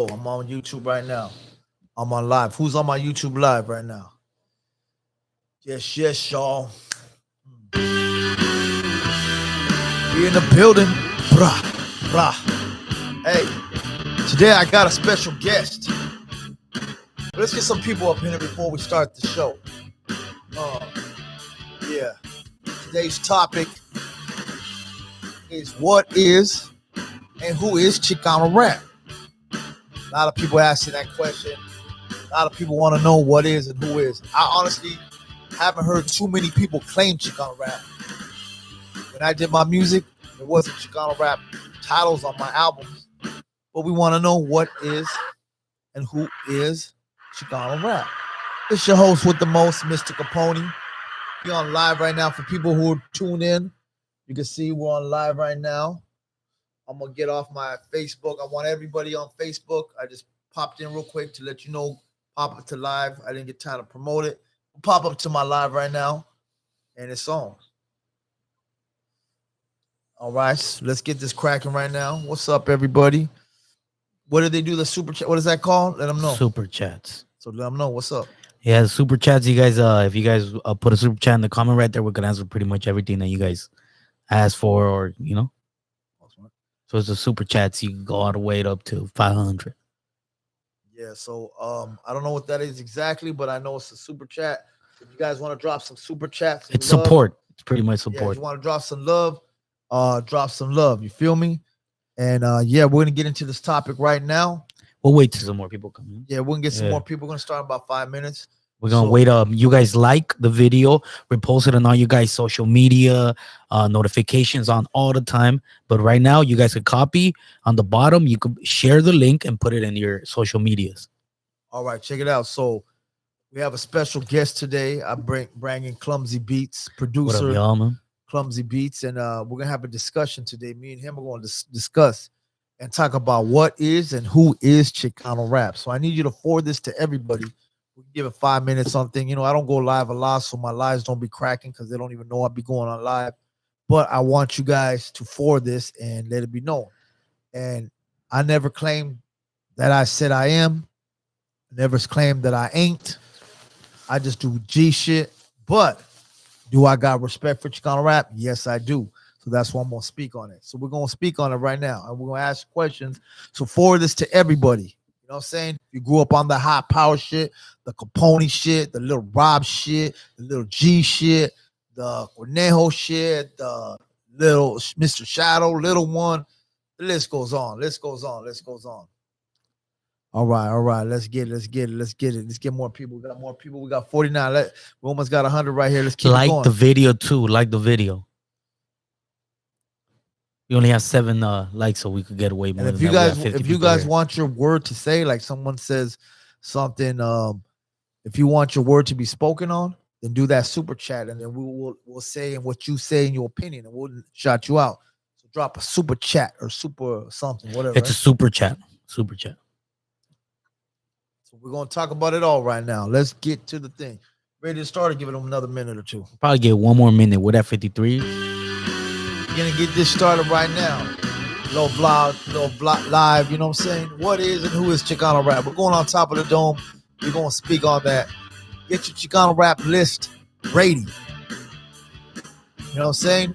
Yo, I'm on YouTube right now. I'm on live. Who's on my YouTube live right now? Yes, y'all. We in the building. Brah, brah. Hey, today I got a special guest. Let's get some people up in here before we start the show. Yeah. Today's topic is what is and who is Chicano rap? A lot of people asking that question. A lot of people want to know what is and who is. I honestly haven't heard too many people claim Chicano rap. When I did my music, there wasn't Chicano rap titles on my albums. But we want to know what is and who is Chicano rap. It's your host with the most, Mr. Capone. We're on live right now for people who are tuned in. You can see we're on live right now. I'm going to get off my Facebook. I want everybody on Facebook. I just popped in real quick to let you know, pop up to live. I didn't get time to promote it. Pop up to my live right now, and it's on. All right, so let's get this cracking right now. What's up, everybody? What did they do? The super chat? What is that called? Let them know. Super chats. So let them know. What's up? Yeah, the super chats. You guys, if you guys put a super chat in the comment right there, we're gonna answer pretty much everything that you guys ask for, or you know. So it's the super chats. You can go all the way up to 500. Yeah. So I don't know what that is exactly, but I know it's a super chat. If you guys want to drop some super chats, it's love, support. It's pretty much support. Yeah, if you want to drop some love, drop some love. You feel me? And yeah, we're gonna get into this topic right now. We'll wait till some more people come in. Yeah, we're gonna get some more people. We're gonna start in about 5 minutes. We're gonna wait up. You guys like the video, repost it on all you guys' social media, notifications on all the time. But right now, you guys could copy on the bottom. You could share the link and put it in your social medias. All right, check it out. So we have a special guest today. I bringing CLUMSYBEATZ, producer. What up, y'all, man? CLUMSYBEATZ, and we're gonna have a discussion today. Me and him are going to discuss and talk about what is and who is Chicano rap. So I need you to forward this to everybody. We can give it 5 minutes something. You know, I don't go live a lot, so my lives don't be cracking because they don't even know I'll be going on live. But I want you guys to forward this and let it be known. And I never claimed that I said I am. I never claimed that I ain't. I just do G shit. But do I got respect for Chicano rap? Yes, I do. So that's why I'm going to speak on it. So we're going to speak on it right now. And we're going to ask questions. So forward this to everybody. You know what I'm saying? If you grew up on the high power shit, the Capone shit, the little Rob shit, the little G shit, the Cornejo shit, the little Mr. Shadow, little one, the list goes on. List goes on. All right. Let's get it. Let's get more people. We got more people. We got 49. We almost got 100 right here. Let's keep it going. The video too. Like the video. You only have 7 likes, so we could get away more. And if you guys want your word to say, like someone says something, if you want your word to be spoken on, then do that super chat, and then we'll say what you say in your opinion, and we'll shout you out. So drop a super chat or super something, whatever. It's a super chat. Super chat. So we're gonna talk about it all right now. Let's get to the thing. Ready to start, or give it another minute or two? Probably get 1 more minute. We're at 53. Gonna get this started right now. Little vlog live, you know what I'm saying? What is and who is Chicano rap? We're going on top of the dome. We're gonna speak on that. Get your Chicano rap list ready. You know what I'm saying?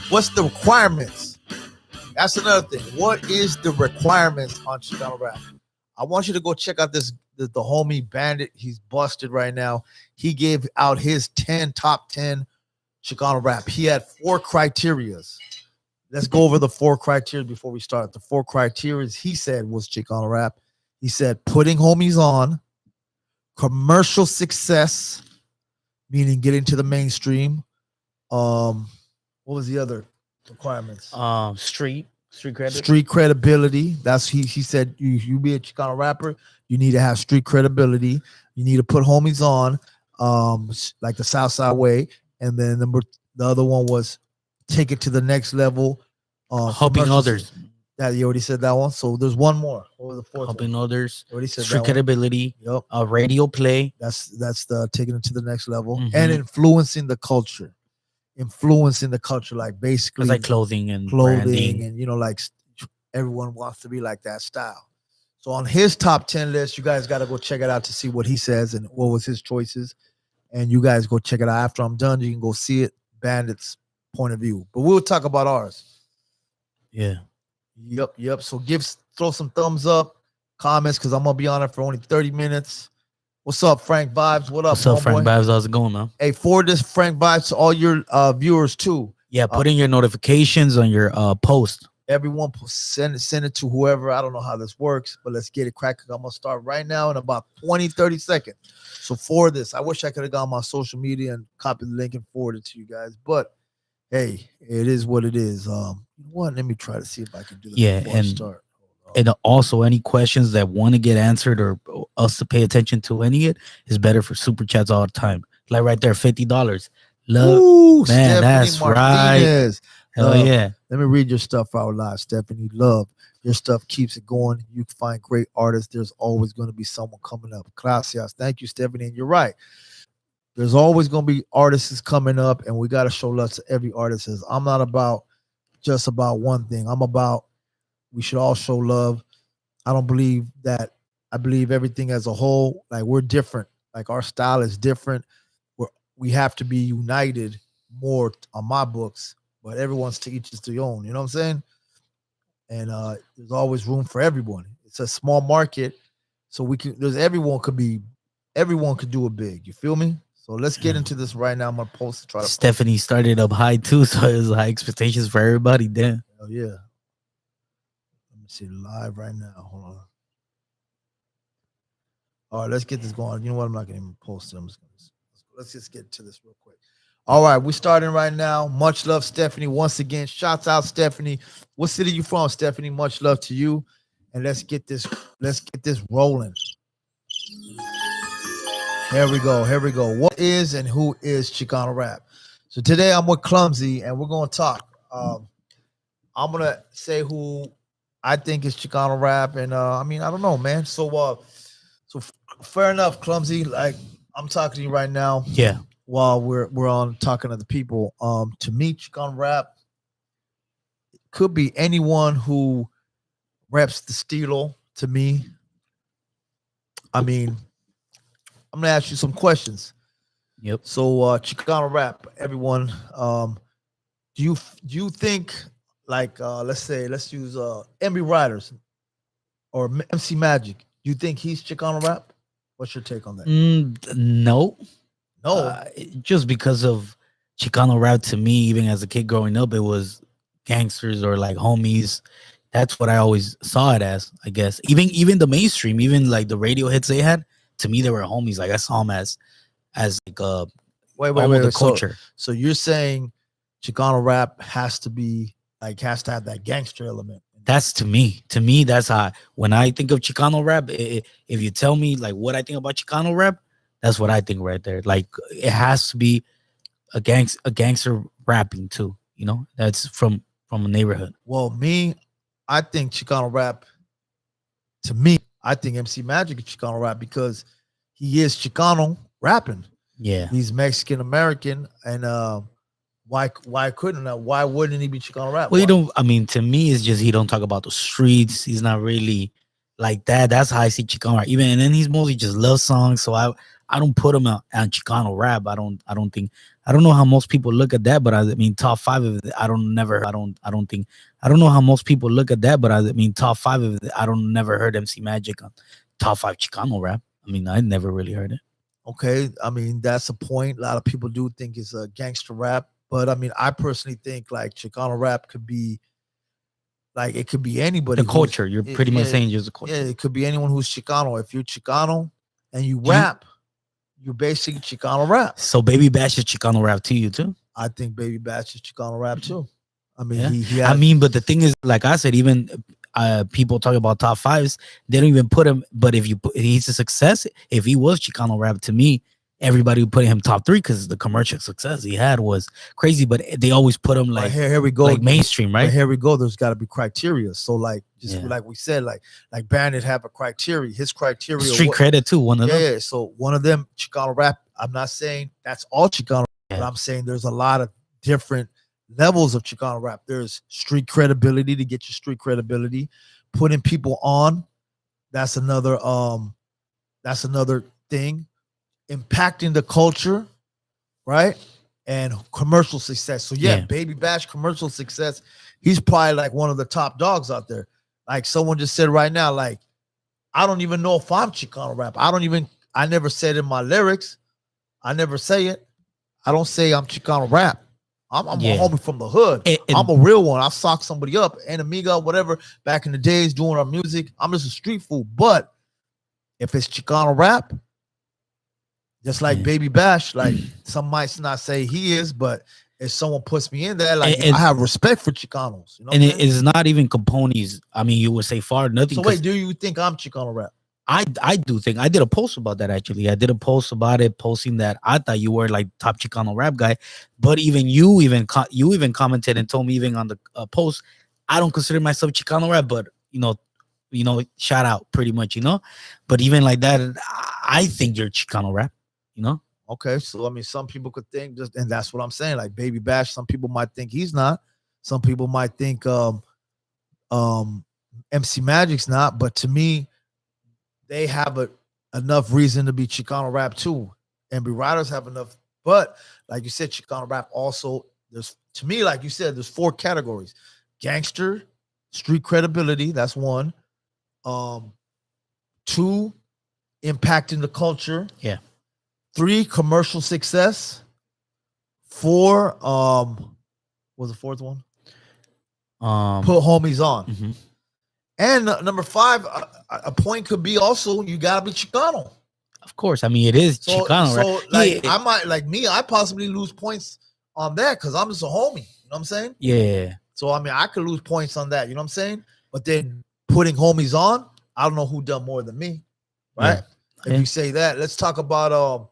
What's the requirements? That's another thing. What is the requirements on Chicano rap? I want you to go check out the homie Bandit. He's busted right now. He gave out his top 10 Chicano rap. He had 4 criterias. Let's go over the 4 criteria before we start. The 4 criteria he said was Chicano rap. He said putting homies on, commercial success, meaning getting to the mainstream. What was the other requirements? Street credit. Street credibility. That's he said you be a Chicano rapper, you need to have street credibility. You need to put homies on, like the Southside way. And then the other one was take it to the next level. Helping others. That you already said that one. So there's one more. What was the 4th? Helping others. Already said street credibility. Yep. Radio play. That's the taking it to the next level. And influencing the culture. Like basically it's like clothing and branding. And you know, like everyone wants to be like that style. So on his top 10 list, you guys got to go check it out to see what he says and what was his choices. And you guys go check it out. After I'm done, you can go see it, Bandit's point of view. But we'll talk about ours. Yeah. Yep. So throw some thumbs up, comments, because I'm going to be on it for only 30 minutes. What's up, Frank Vibes? What up, What's up, Frank Vibes? How's it going, man? Hey, forward this Frank Vibes to all your viewers too. Yeah, put in your notifications on your post. Everyone send it to whoever. I don't know how this works, but let's get it cracking. I'm gonna start right now in about 20-30 seconds. So for this, I wish I could have gone on my social media and copied the link and forwarded it to you guys, but hey, it is what it is. Let me try to see if I can do this before I start. And also, any questions that want to get answered or us to pay attention to any of it is better for super chats all the time. Like right there, $50. Love, ooh, man, Stephanie that's Martinez. Right. Hell yeah. Let me read your stuff out loud, Stephanie. Love. Your stuff keeps it going. You can find great artists. There's always going to be someone coming up. Gracias. Thank you, Stephanie. And you're right. There's always going to be artists coming up, and we got to show love to every artist. I'm not about just about one thing. I'm about we should all show love. I don't believe that. I believe everything as a whole. Like, we're different. Like, our style is different. We have to be united more on my books, but everyone's to each is their own. You know what I'm saying? And there's always room for everyone. It's a small market, so everyone could do it big. You feel me? So let's get into this right now. I'm gonna post. Stephanie started up high too, so it was high expectations for everybody. Damn. Oh yeah. Let me see live right now. Hold on. All right, let's get this going. You know what? I'm not gonna even post it. Let's just get to this real quick. All right, we're starting right now. Much love, Stephanie. Once again, shouts out, Stephanie. What city you from, Stephanie? Much love to you. And let's get this rolling. Here we go. What is and who is Chicano rap? So today I'm with Clumsy, and we're gonna talk. I'm gonna say who I think is Chicano rap, and I don't know, man. So fair enough, Clumsy. Like, I'm talking to you right now. Yeah. While we're on talking to the people, to me, Chicano rap could be anyone who raps the stilo. To me, I'm gonna ask you some questions. Yep. So Chicano rap, everyone. Do you think, like, let's use MB Riders or MC Magic? Do you think he's Chicano rap? What's your take on that? No. No, just because of Chicano rap, to me, even as a kid growing up, it was gangsters or like homies. That's what I always saw it as, I guess. Even the mainstream, even like the radio hits they had, to me, they were homies. Like, I saw them as like wait, the culture. So you're saying Chicano rap has to have that gangster element? That's to me, that's how, when I think of Chicano rap, if you tell me like what I think about Chicano rap, that's what I think right there. Like, it has to be a gangster rapping too. You know, that's from a neighborhood. Well, I think Chicano rap. To me, I think MC Magic is Chicano rap because he is Chicano rapping. Yeah, he's Mexican American, and why wouldn't he be Chicano rap? Well, you don't. To me, it's just he don't talk about the streets. He's not really like that. That's how I see Chicano rap. And then he's mostly just love songs. So I don't put him on Chicano rap. I don't know how most people look at that, but top five of it, I don't know how most people look at that, but top five of it, I don't never heard MC Magic on top five Chicano rap. I never really heard it. Okay, that's a point. A lot of people do think it's a gangster rap, but I personally think like Chicano rap could be like, it could be anybody. The culture, you're pretty much saying just the culture. Yeah, it could be anyone who's Chicano. If you're Chicano and you rap, you're basically Chicano rap. So Baby Bash is Chicano rap to you too? I think Baby Bash is Chicano rap too. Yeah. But the thing is, like I said, even people talk about top fives, they don't even put him. But if he's a success, if he was Chicano rap, to me, everybody would put him top three because the commercial success he had was crazy. But they always put him like, here we go, like mainstream, right? But here we go. There's got to be criteria. So like like we said, like Bandit have a criteria. His criteria, street credit too. One of them. Yeah. So one of them, Chicano rap. I'm not saying that's all Chicano, but I'm saying there's a lot of different levels of Chicano rap. There's street credibility to get your street credibility, putting people on. That's another thing. Impacting the culture, right? And commercial success. So yeah, Baby Bash commercial success. He's probably like one of the top dogs out there. Like someone just said right now, like, I don't even know if I'm Chicano rap. I never said in my lyrics. I never say it. I don't say I'm Chicano rap. I'm a homie from the hood. I'm a real one. I sock somebody up, and Amiga, whatever, back in the days doing our music. I'm just a street fool. But if it's Chicano rap, just like Baby Bash, like some might not say he is, but if someone puts me in there, like I have respect for Chicanos. You know, and it's not even Capone's. I mean, you would say far nothing. So wait, do you think I'm Chicano rap? I do think I did a post about that actually. I did a post about it, posting that I thought you were like top Chicano rap guy, but even you commented and told me even on the post, I don't consider myself Chicano rap, but you know, shout out pretty much, you know. But even like that, I think you're Chicano rap, you know. Okay, so I mean, some people could think just, and that's what I'm saying. Like Baby Bash, some people might think he's not. Some people might think MC Magic's not, but to me, they have enough reason to be Chicano rap too. MB Riders have enough, but like you said, Chicano rap also, there's, to me, like you said, there's 4 categories: gangster, street credibility, that's 1. 2, impacting the culture. Yeah. 3, commercial success. 4, what was the 4th one? Put homies on. Mm-hmm. And number 5, a point could be also you gotta be Chicano. Of course, I mean it is Chicano. So right? like I might, like me, I possibly lose points on that because I'm just a homie. You know what I'm saying? Yeah. So I mean I could lose points on that. You know what I'm saying? But then putting homies on, I don't know who done more than me, right? Yeah. If you say that, let's talk about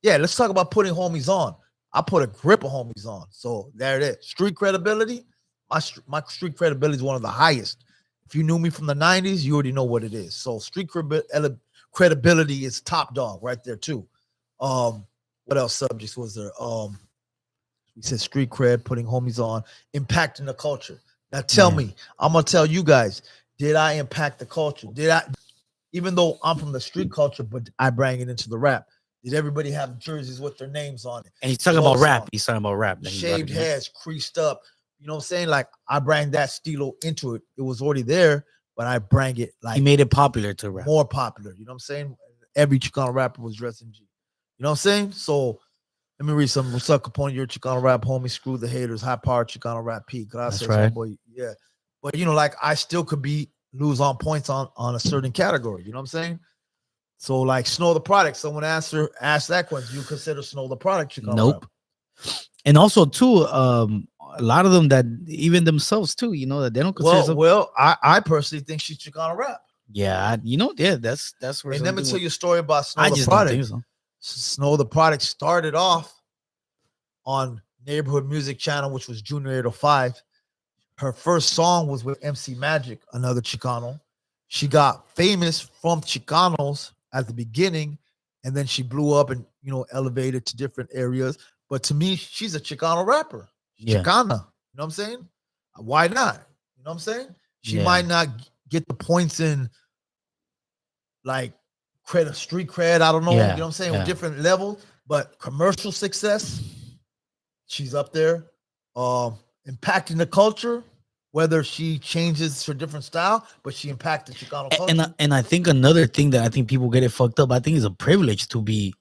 let's talk about putting homies on. I put a grip of homies on. So there it is. Street credibility. My street credibility is one of the highest. If you knew me from the 90s, you already know what it is. So street credibility is top dog right there too. What else subjects was there? We said street cred, putting homies on, impacting the culture. Now tell me, I'm gonna tell you guys, did I impact the culture? Did I, even though I'm from the street culture, but I bring it into the rap? Did everybody have jerseys with their names on it? And he's talking about rap. He's talking about rap. Shaved heads, creased up. You know what I'm saying? Like I bring that stilo into it. It was already there, but I bring it like he made it popular to rap. More popular. You know what I'm saying? Every Chicano rapper was dressed in G. You know what I'm saying? So let me read some. What's up, Capone? You're Chicano rap homie. Screw the haters. High power Chicano rap P. That's right. Boy. Yeah. But you know, like I still could lose on points on a certain category. You know what I'm saying? So like Snow the Product. Someone asked that question. You consider Snow the Product Chicano Nope. rap? And also too, a lot of them that even themselves too, you know, that they don't consider. Well, I personally think she's Chicano rap. Yeah, that's where. And let me tell you a story about Snow the Product. Don't think so. Snow the Product started off on Neighborhood Music Channel, which was Junior 805. Her first song was with MC Magic, another Chicano. She got famous from Chicanos at the beginning, and then she blew up and elevated to different areas. But to me, she's a Chicano rapper. Chicana. You know what I'm saying? Why not? You know what I'm saying? She might not get the points in like street cred. I don't know. You know what I'm saying? With different levels, but commercial success, she's up there. Impacting the culture, whether she changes her different style, but she impacted Chicano culture. And I think another thing that I think people get it fucked up, I think it's a privilege to be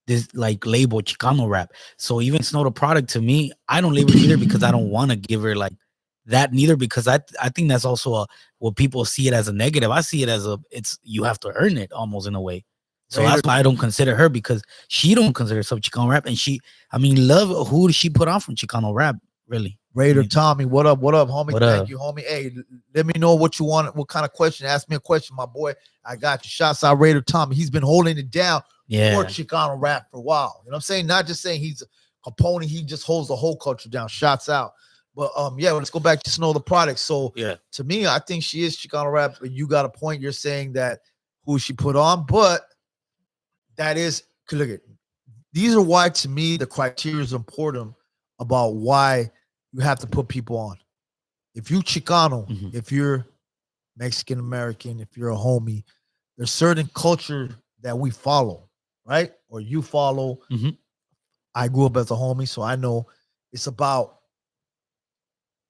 this like label Chicano rap. So even Snow the Product, to me, I don't label either because I don't want to give her like that neither, because I think that's also what people see it as a negative. I see it as you have to earn it almost in a way. So that's why I don't consider her, because she don't consider herself Chicano rap. And love, who does she put on from Chicano rap, really? Raider Tommy, what up, homie? Thank you, homie. Hey, let me know what you want, what kind of question. Ask me a question, my boy. I got you. Shouts out Raider Tommy. He's been holding it down for Chicano rap for a while. You know what I'm saying? Not just saying he's a Capone, he just holds the whole culture down. Shouts out. But let's go back to Snow the Product. So to me, I think she is Chicano rap, and you got a point. You're saying that who she put on, but that is, look at, these are why to me the criteria is important about why you you have to put people on. If you Chicano, Mhm. if you're Mexican American, if you're a homie, there's certain culture that we follow, right? Or you follow. Mhm. I grew up as a homie, so I know it's about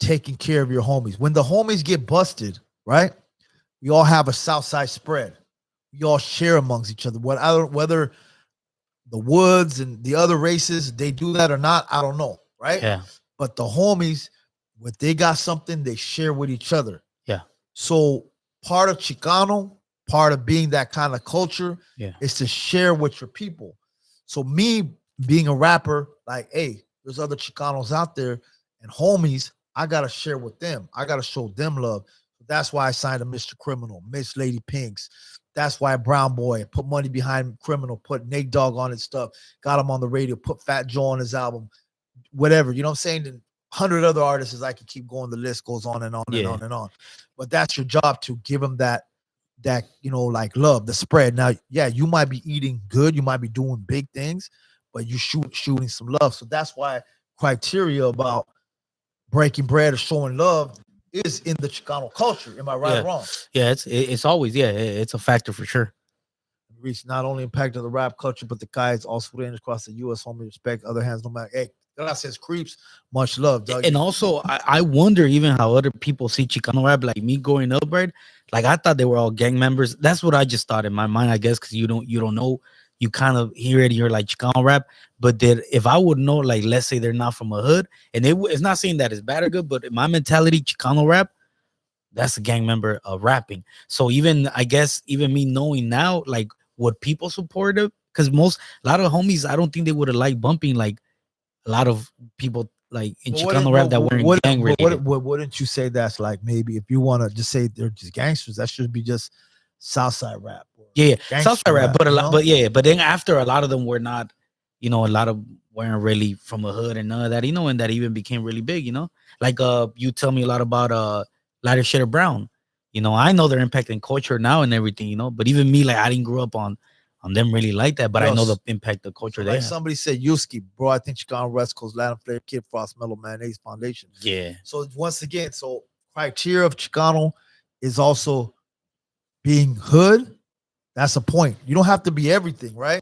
taking care of your homies. When the homies get busted, right? We all have a south side spread. We all share amongst each other. Whether the Woods and the other races they do that or not, I don't know, right? Yeah. But the homies, when they got something, they share with each other. Yeah. So part of Chicano, part of being that kind of culture, Yeah. is to share with your people. So me being a rapper, like, hey, there's other Chicanos out there and homies, I gotta share with them. I gotta show them love. That's why I signed a Mr. Criminal, Miss Lady Pinks. That's why Brown Boy put money behind Criminal, put Nate Dogg on his stuff, got him on the radio, put Fat Joe on his album, whatever. You know what I'm saying? And 100 other artists, I could keep going. The list goes on and on and Yeah. on and on. But that's your job, to give them that like love, the spread. Now, yeah, you might be eating good, you might be doing big things, but you shooting some love. So that's why criteria about breaking bread or showing love is in the Chicano culture. Am I right Yeah. or wrong? Yeah. It's always, yeah, it's a factor for sure. Reach not only impacted the rap culture, but the guys also range across the U.S. Homie, respect. Other hands, no matter. Hey, says creeps. Much love, Doug. And also, I wonder even how other people see Chicano rap. Like me growing up, right? Like I thought they were all gang members. That's what I just thought in my mind, I guess, because you don't know. You kind of hear it, you're like Chicano rap. But that if I would know, like, let's say they're not from a hood, and it's not saying that it's bad or good, but in my mentality, Chicano rap, that's a gang member rapping. So even I guess even me knowing now, like, would people support it? Because a lot of homies, I don't think they would have liked bumping like a lot of people like in Chicano rap that weren't gang related. Wouldn't you say that's like, maybe if you want to just say they're just gangsters, that should be just Southside rap? Yeah, Gangster Southside rap, but you know? but yeah, but then after a lot of them were not, a lot of weren't really from a hood and none of that, and that even became really big, like you tell me a lot about Lighter Shade of Brown, I know they're impacting culture now and everything, but even me, like I didn't grow up on them really like that, but I know the impact the culture so they like have. somebody said, Yuski, bro, I think Chicano West Coast, Latin Flair, Kid Frost, Mellow Mayonnaise Foundation. Yeah. So once again, so criteria of Chicano is also being hood. That's a point. You don't have to be everything, right?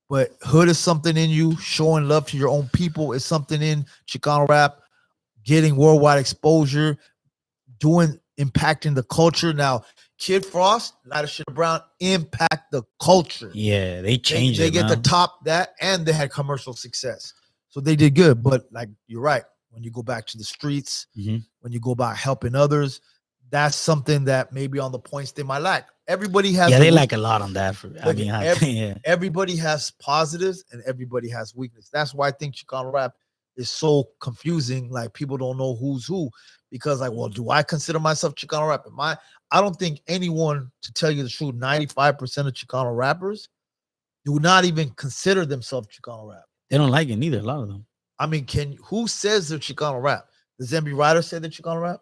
But hood is something in you. Showing love to your own people is something in Chicano rap. Getting worldwide exposure, impacting the culture. Now, Kid Frost, Lighter Shade of Brown, impact the culture. Yeah, they changed They it. get the top that, and they had commercial success. So they did good. But like you're right, when you go back to the streets, when you go about helping others, that's something that maybe on the points they might lack. Everybody has they lack a lot on that. Everybody has positives and everybody has weakness. That's why I think Chicano rap is so confusing. Like people don't know who's who, because like, well, do I consider myself Chicano rap? I don't think anyone, to tell you the truth, 95% of Chicano rappers do not even consider themselves Chicano rap. They don't like it neither, a lot of them. I mean, who says they're Chicano rap? Does MB Ryder say they're Chicano rap?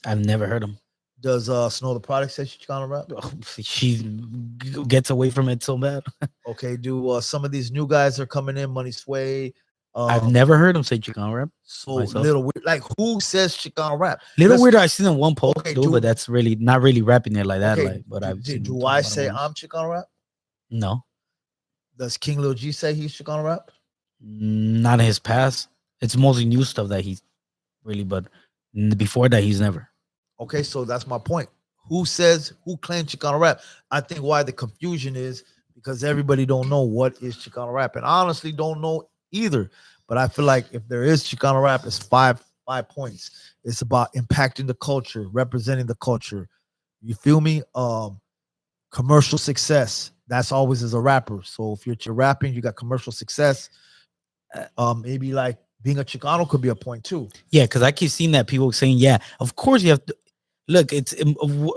I've never heard them. Does Snow the Product say she's Chicano rap? She gets away from it so bad. Okay, do some of these new guys are coming in, Money Sway? I've never heard him say Chicano rap. So Little Weird, like who says Chicano rap? Little Weird, I seen in one post, but that's really not really rapping it like that. Okay, like, but do I say I'm Chicano rap? No. Does King Lil G say he's Chicano rap? Not in his past. It's mostly new stuff that he's really, but before that, he's never. Okay, so that's my point. Who claims Chicano rap? I think why the confusion is because everybody don't know what is Chicano rap, and I honestly don't know either. But I feel like if there is Chicano rap, it's five points. It's about impacting the culture, representing the culture. You feel me? Commercial success. That's always as a rapper. So if you're rapping, you got commercial success. Maybe like being a Chicano could be a point too. Yeah, because I keep seeing that people saying, yeah, of course you have to. Look, it's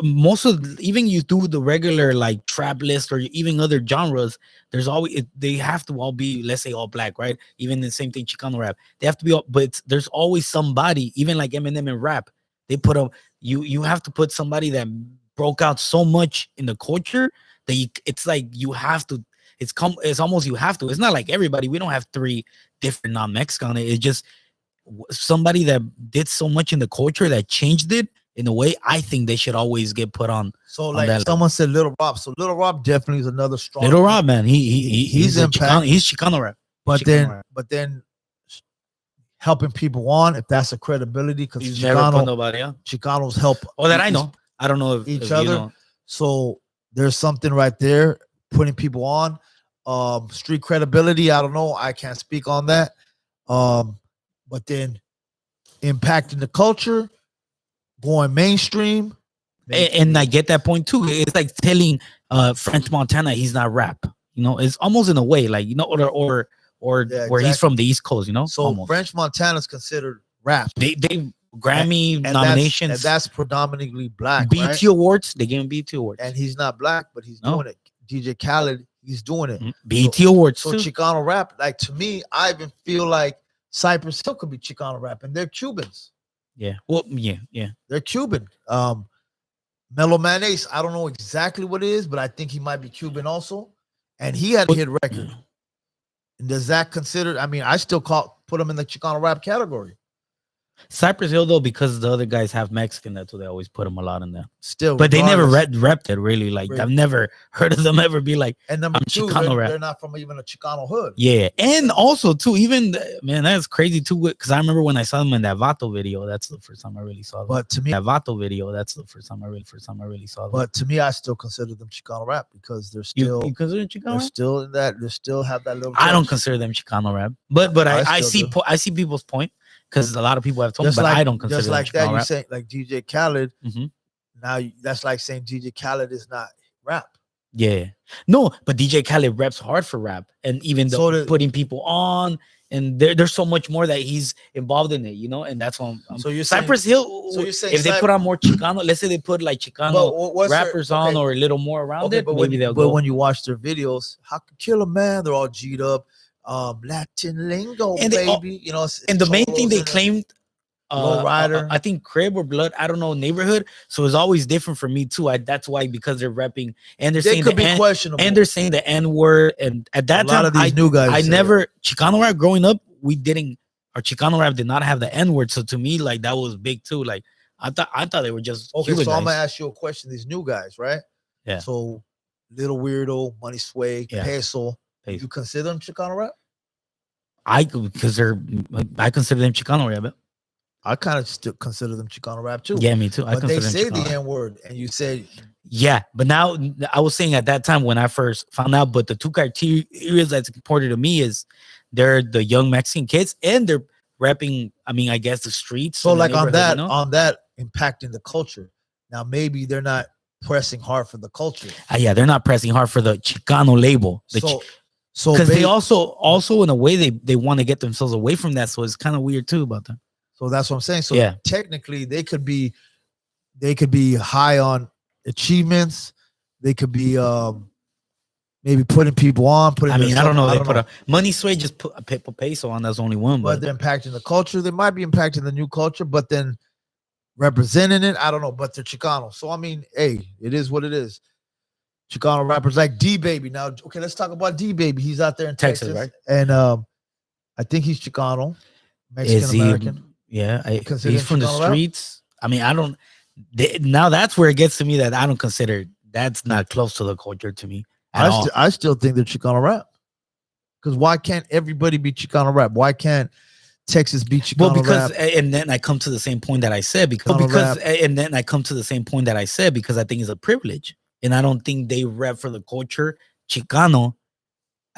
most of, even you do the regular like trap list or even other genres, there's always, they have to all be, let's say, all black, right? Even the same thing, Chicano rap, they have to be all, but there's always somebody, even like Eminem in rap, they put up, you have to put somebody that broke out so much in the culture that it's like you have to, it's almost you have to. It's not like everybody, we don't have three different non-Mexican, it's just somebody that did so much in the culture that changed it in a way, I think they should always get put on. So on like that someone said Little Rob. So Little Rob definitely is another strong. Little Rob, man, he's a Chicano, he's Chicano rap. But then helping people on, if that's a credibility, because He's never put nobody on. Chicanos help. Oh, that I know. I don't know if each if other. You know. So there's something right there, putting people on. Street credibility, I don't know. I can't speak on that. But then impacting the culture, going mainstream. And I get that point too. It's like telling French Montana he's not rap. You know, it's almost in a way like, you know, or where exactly. He's from the East Coast, you know. So almost. French Montana is considered rap. They Grammy nominations. That's predominantly black. BET right? Awards. They gave him BET Awards. And he's not black, but he's doing it. DJ Khaled, he's doing it. BET Awards. So Chicano rap, like to me, I even feel like Cypress Hill could be Chicano rap, and they're Cubans. Yeah. Well, yeah. They're Cuban. Mellow Mayonnaise, I don't know exactly what it is, but I think he might be Cuban also. And he had a hit record. And does that consider? I mean, I still put him in the Chicano rap category. Cypress Hill though, because the other guys have Mexican, that's what they always put them a lot in there. Still, but they never repped it really. Like I've never heard of them ever be like. And number two, Chicano rap. They're not from even a Chicano hood. Yeah, and also too, even man, that's crazy too. Because I remember when I saw them in that Vato video. That's the first time I really saw them. But to me, that Vato video, that's the first time I really saw them. But to me, I still consider them Chicano rap because they're still. You consider Chicano? They're still in that. They still have that little. I don't consider them Chicano rap, but I see people's point. Because a lot of people have told me, but I don't consider just like that. You rap. say like DJ Khaled. Now that's like saying DJ Khaled is not rap. Yeah, no, but DJ Khaled raps hard for rap, and even though putting people on, and there's so much more that he's involved in it, you know. And that's why so you're Cypress saying, Hill. So you're saying if they put on more Chicano, let's say they put like Chicano rappers on or a little more around it, but maybe they'll go. But when you watch their videos, how could kill a man? They're all G'd up, Latin lingo, and baby. You know, and the main thing they claimed. Rider. I think Crib or Blood, I don't know, neighborhood. So it's always different for me too. That's why, because they're rapping and they're saying could be questionable, and they're saying the N-word. And at that time, of these new guys, I never Chicano rap growing up. Our Chicano rap did not have the N-word. So to me, like that was big too. Like I thought they were just okay. Cuban So guys. I'm gonna ask you a question. These new guys, right? Yeah. So Little Weirdo, Money Sway, Peso. You consider them Chicano rap? I consider them Chicano rap. I kind of still consider them Chicano rap too. Yeah, me too. But they say the N-word, and you say, yeah. But now I was saying at that time when I first found out, but the two criteria that's important to me is they're the young Mexican kids and they're rapping. I mean, I guess the streets. So like on that impacting the culture. Now maybe they're not pressing hard for the culture. Yeah, they're not pressing hard for the Chicano label. So because they also in a way they want to get themselves away from that. So it's kind of weird too about that. So that's what I'm saying. So technically they could be high on achievements. They could be maybe putting people on. I don't know. They put Money Sway just put a Peso on. That's only one. But they're impacting the culture. They might be impacting the new culture, but then representing it, I don't know. But they're Chicano. So I mean, hey, it is what it is. Chicano rappers like D Baby. Now, okay, let's talk about D Baby. He's out there in Texas, right? And I think he's Chicano, Mexican American. Yeah, he's from the streets. Rap? I mean, I don't. Now that's where it gets to me that I don't consider that's not close to the culture to me. I still think they're Chicano rap. Because why can't everybody be Chicano rap? Why can't Texas be Chicano rap? And then I come to the same point that I said because I think it's a privilege, and I don't think they rap for the culture Chicano.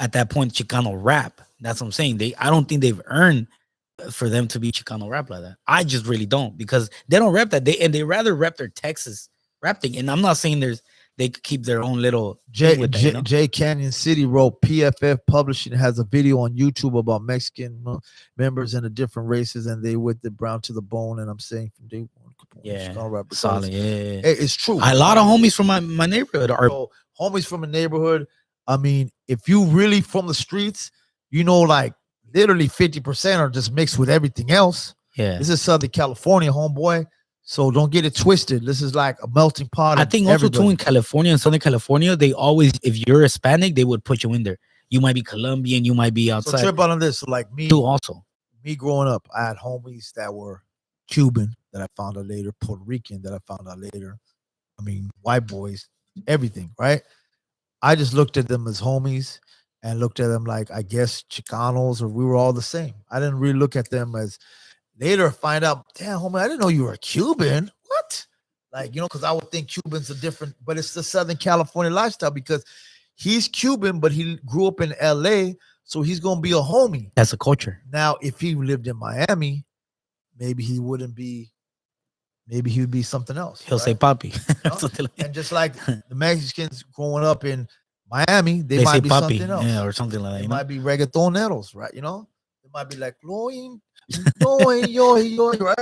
At that point, Chicano rap. That's what I'm saying. I don't think they've earned for them to be Chicano rap like that. I just really don't, because they don't rap that. They rather rap their Texas rap thing. And I'm not saying they could keep their own little J Canyon City wrote PFF Publishing has a video on YouTube about Mexican members and the different races, and they with the brown to the bone. And I'm saying from day one, Chicano rap solid. Yeah, it's true. A lot of homies from my neighborhood are homies from a neighborhood. I mean, if you really from the streets, you know, like literally 50% are just mixed with everything else. Yeah. This is Southern California, homeboy. So don't get it twisted. This is like a melting pot. I think also too in California, in Southern California, they always, if you're Hispanic, they would put you in there. You might be Colombian, you might be outside. So trip out on this. So like me too also. me growing up, I had homies that were Cuban that I found out later, Puerto Rican that I found out later. I mean, white boys, everything, right? I just looked at them as homies and looked at them like, I guess, Chicanos, or we were all the same. I didn't really look at them as later find out, damn, homie, I didn't know you were a Cuban. What? Like, because I would think Cubans are different, but it's the Southern California lifestyle because he's Cuban, but he grew up in LA, so he's going to be a homie. That's a culture. Now, if he lived in Miami, maybe he wouldn't be, maybe he would be something else. He'll say papi. And just like the Mexicans growing up in Miami, they might say be papi, something else. yeah, or something like that. They might be reggaetoneros, right? They might be like, right?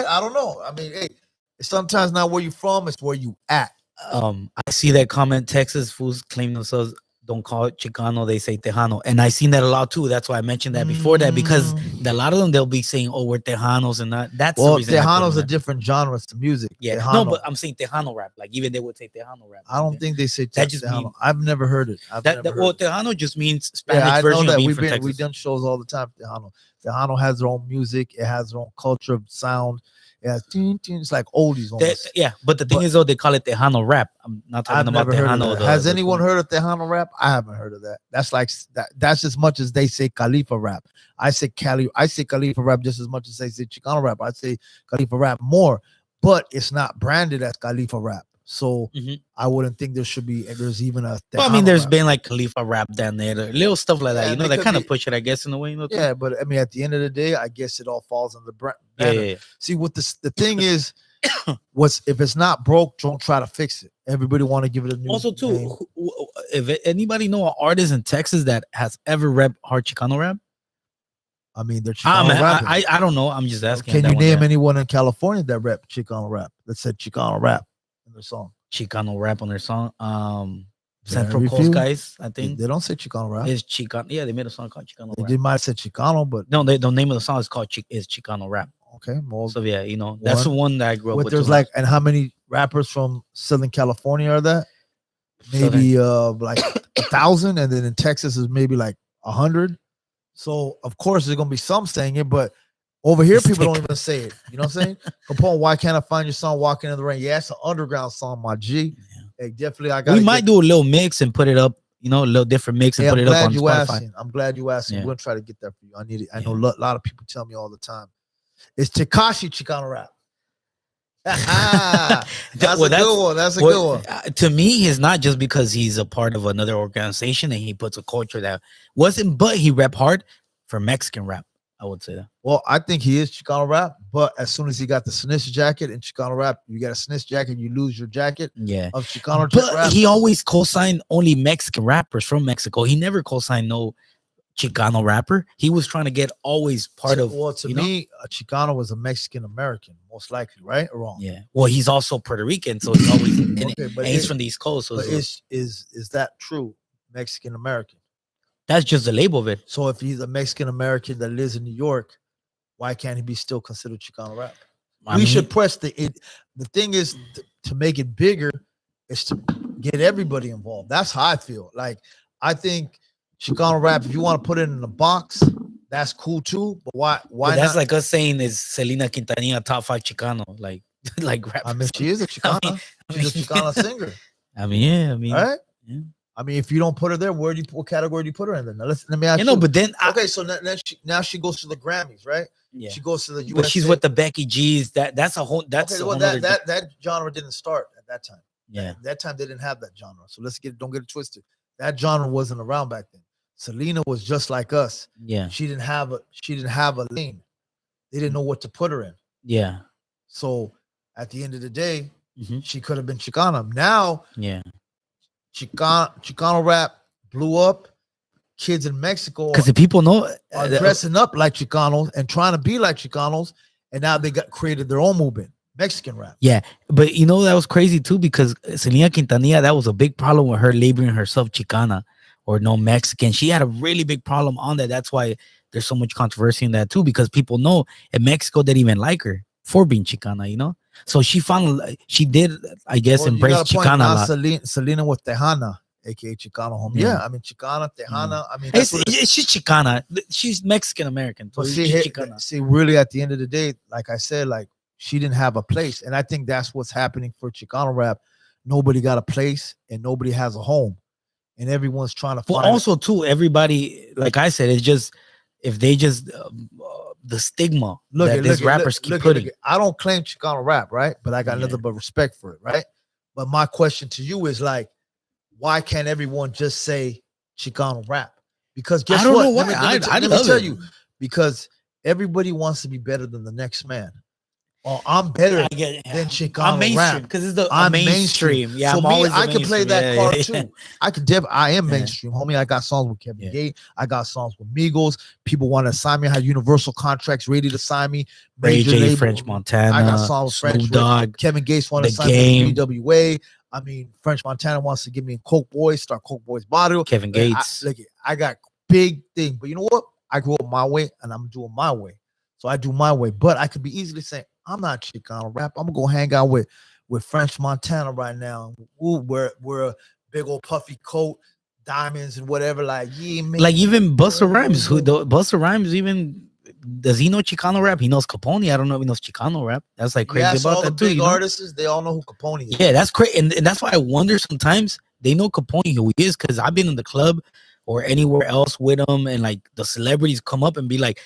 I don't know. I mean, hey, it's sometimes not where you from, it's where you at. I see that comment. Texas fools claim themselves don't call it Chicano, they say Tejano, and I seen that a lot too. That's why I mentioned that before that, because a lot of them they'll be saying, "Oh, we're Tejanos," and that's the reason. Tejano's a different genre to music. Yeah, Tejano. no, but I'm saying Tejano rap. Like even they would say Tejano rap. I don't think they say that just Tejano. means, I've never heard it. Well, Tejano just means Spanish I version know that. of being from Texas. We've done shows all the time. Tejano has their own music. It has their own culture of sound. It has it's like oldies almost. But the thing is though, they call it Tejano rap. I'm not talking about Tejano. Has anyone heard of Tejano rap? I haven't heard of that. That's like that's as much as they say Khalifa rap. I say Khalifa rap just as much as they say Chicano rap. I say Khalifa rap more, but it's not branded as Khalifa rap. So I wouldn't think there's even a. Well, I mean, there's been like Khalifa rap down there, little stuff like that. They kind of push it, I guess, in a way. Yeah, but I mean, at the end of the day, I guess it all falls on the brand. Yeah. See, what the thing is, if it's not broke, don't try to fix it. Everybody want to give it a new. Also, too, name. if anybody know an artist in Texas that has ever rap hard Chicano rap, I mean, they're Chicano rappers. I don't know. I'm just asking. Can you name anyone in California that rap Chicano rap? That said Chicano rap in their song. Chicano rap on their song. Central Coast guys, I think they don't say Chicano rap. It's Chicano. Yeah, they made a song called Chicano rap. They might say Chicano, but no, the name of the song is called Chicano rap. Okay, well, so yeah, that's the one that I grew up with. There's and how many rappers from Southern California are that? Maybe like 1,000, and then in Texas is maybe like 100. So of course there's gonna be some saying it, but over here people don't even say it. You know what I'm saying? Capone, why can't I find your song "Walking in the Rain"? Yeah, it's an underground song, my G. Yeah. Hey, definitely, I got. We might do a little mix and put it up. A little different mix and put it up on Spotify. I'm glad you asked. Yeah. We're gonna try to get that for you. I need it. I know a lot of people tell me all the time. It's Tekashi Chicano rap. That's a good one. That's a good one. To me, he's not just because he's a part of another organization and he puts a culture that wasn't, but he rap hard for Mexican rap. I would say that. Well, I think he is Chicano rap, but as soon as he got the snitch jacket in Chicano rap, you got a snitch jacket, you lose your jacket. Yeah. Of Chicano but rap. He always co-signed only Mexican rappers from Mexico. He never co-signed no Chicano rapper. He was trying to get always part of. Well, to me, a Chicano was a Mexican American, most likely, right or wrong? Yeah. Well, he's also Puerto Rican, so he's always and he's from the East Coast. So but is that true? Mexican American. That's just the label of it. So if he's a Mexican American that lives in New York, why can't he be still considered Chicano rap? We should press the thing is to make it bigger is to get everybody involved. That's how I feel. Like I think Chicano rap, if you want to put it in a box, that's cool too. But why that's not? like us saying is Selena Quintanilla top 5 Chicano, like rap. I mean, she is a Chicana. She's a Chicana singer. I mean, right? Yeah. I mean, if you don't put her there, what category do you put her in? Then let me ask you. But then okay, so now she goes to the Grammys, right? Yeah, she goes to the. USA. But she's with the Becky G's. That's a whole. That's okay, that genre didn't start at that time. Yeah, that time they didn't have that genre. So don't get it twisted. That genre wasn't around back then. Selena was just like us. Yeah, she didn't have a lane. They didn't know what to put her in. Yeah. So at the end of the day, she could have been Chicana. Now, yeah. Chicano rap blew up. Kids in Mexico because the people know are dressing up like Chicanos and trying to be like Chicanos, and now they created their own movement, Mexican rap. Yeah, but that was crazy too because Selena Quintanilla, that was a big problem with her labeling herself Chicana or no Mexican. She had a really big problem on that. That's why there's so much controversy in that too because people know in Mexico they didn't even like her for being Chicana, So she did, I guess, embrace Chicana a lot. Selena was Tejana aka Chicano, homie. Yeah. Yeah, I mean Chicana, Tejana. I mean, that's She's Chicana. She's Mexican American. So but she's Chicana. see, really, at the end of the day, like I said, like she didn't have a place, and I think that's what's happening for Chicano rap. Nobody got a place, and nobody has a home, and everyone's trying to Well, find. also too, everybody, like I said, it's just if they just the stigma that these rappers keep putting. I don't claim Chicano rap, right? But I got Yeah. nothing but respect for it, right? But my question to you is like, why can't everyone just say Chicano rap? Because guess I don't what? know why. Let me love tell it. you, because everybody wants to be better than the next man. Oh, I'm better than Chicano I'm mainstream rap. because it's the I'm mainstream. Yeah, so I'm me, always I can play mainstream. that Yeah, card yeah. too. I am mainstream, homie. I got songs with Kevin Gates. I got songs with Migos. People want to sign me. I had Universal contracts ready to sign me. Ray Major J, label. French Montana, I got songs with Snoop French. Dogg. Kevin Gates want to The sign Game. me to BWA. I mean, French Montana wants to give me a Coke Boys, start Coke Boys bottle. Kevin Man, Gates. I got big thing, but you know what? I grew up my way, and I'm doing my way. So I do my way. But I could be easily saying, I'm not Chicano rap. I'm gonna go hang out with French Montana right now. Ooh, we're a big old puffy coat, diamonds and whatever. Like, yeah, man. Like even Busta Rhymes, Busta Rhymes even does he know Chicano rap? He knows Capone. I don't know if he knows Chicano rap. That's like crazy about all that the too. big artists, they all know who Capone is. Yeah, that's crazy, and that's why I wonder sometimes they know Capone who he is because I've been in the club or anywhere else with him, and like the celebrities come up and be like,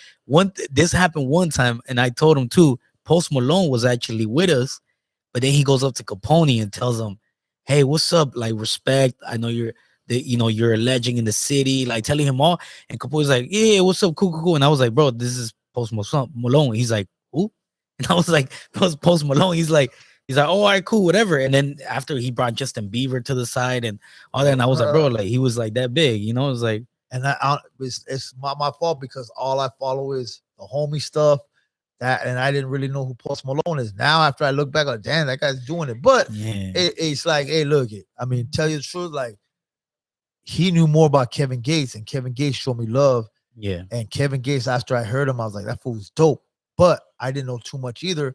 this happened one time, and I told him too. Post Malone was actually with us, but then he goes up to Capone and tells him, "Hey, what's up? Like, respect. I know you're a legend in the city." Like telling him all, and Capone's like, "Yeah, what's up? Cool, cool, cool." And I was like, "Bro, this is Post Malone." He's like, "Who?" And I was like, "Post Malone." He's like, "Oh, all right, cool, whatever." And then after he brought Justin Bieber to the side and all that, and I was like, "Bro, like he was like that big, you know?" It was like, and it's my fault because all I follow is the homie stuff. And I didn't really know who Post Malone is. Now, after I look back, like, damn, that guy's doing it. But it's like, hey, look, I mean, tell you the truth, like, he knew more about Kevin Gates, and Kevin Gates showed me love. Yeah. And Kevin Gates, after I heard him, I was like, that fool's dope. But I didn't know too much either.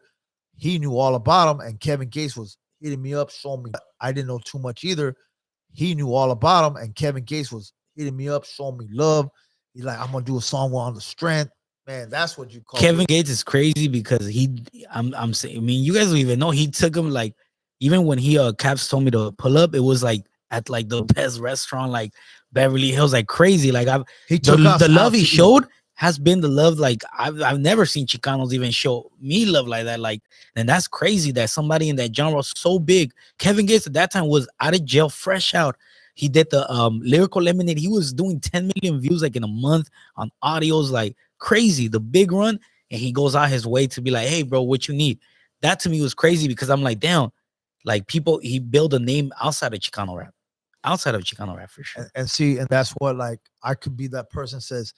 He knew all about him, and Kevin Gates was hitting me up, showing me. I didn't know too much either. He knew all about him, and Kevin Gates was hitting me up, showing me love. He's like, I'm gonna do a song on the strength. Man, that's what you call Kevin Gates is crazy because I'm saying, I mean, you guys don't even know he took him like, even when he Caps told me to pull up, it was like at like the best restaurant, like Beverly Hills, like crazy. Like the love he showed has been the love like I've never seen Chicanos even show me love like that. Like, and that's crazy that somebody in that genre so big. Kevin Gates at that time was out of jail, fresh out. He did the Lyrical Lemonade. He was doing 10 million views like in a month on audios, like crazy, the big run. And he goes out his way to be like, hey, bro, what you need? That to me was crazy because I'm like, damn, like people, he built a name outside of Chicano rap. Outside of Chicano rap for sure. And see, and that's what, like, I could be that person says,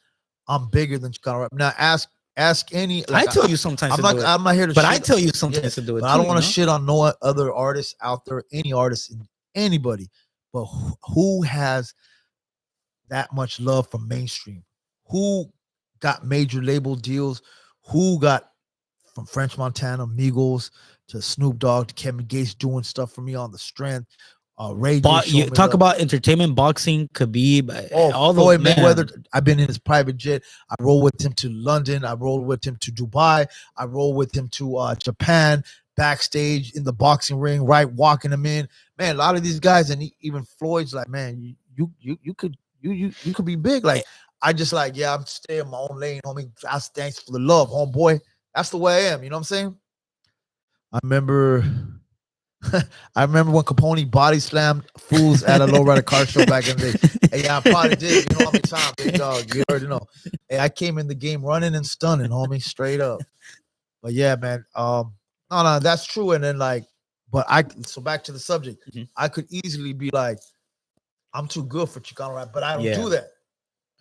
I'm bigger than Chicano rap. Now ask any. Like, I tell you sometimes. I'm not here to. But I tell you sometimes to do it. But I don't want to shit on no other artists out there, any artist, anybody. But who has that much love from mainstream? Who got major label deals? Who got from French Montana, Migos to Snoop Dogg to Kevin Gates doing stuff for me on the strength? Ray J, talk about entertainment, boxing, Khabib, all Floyd those, Mayweather. I've been in his private jet. I rolled with him to London. I rolled with him to Dubai. I rolled with him to Japan, backstage in the boxing ring, right, walking him in. Man, a lot of these guys, and even Floyd's like, man, you could be big. Like, I just like, yeah, I'm staying in my own lane, homie. Thanks for the love, homeboy. That's the way I am. You know what I'm saying? I remember when Capone body slammed fools at a lowrider car show back in the day. Hey, I probably did. You know how many times, big dog. You already know. Hey, I came in the game running and stunning, homie, straight up. But yeah, man. No, that's true. And then so back to the subject. Mm-hmm. I could easily be like, I'm too good for Chicano rap, but I don't do that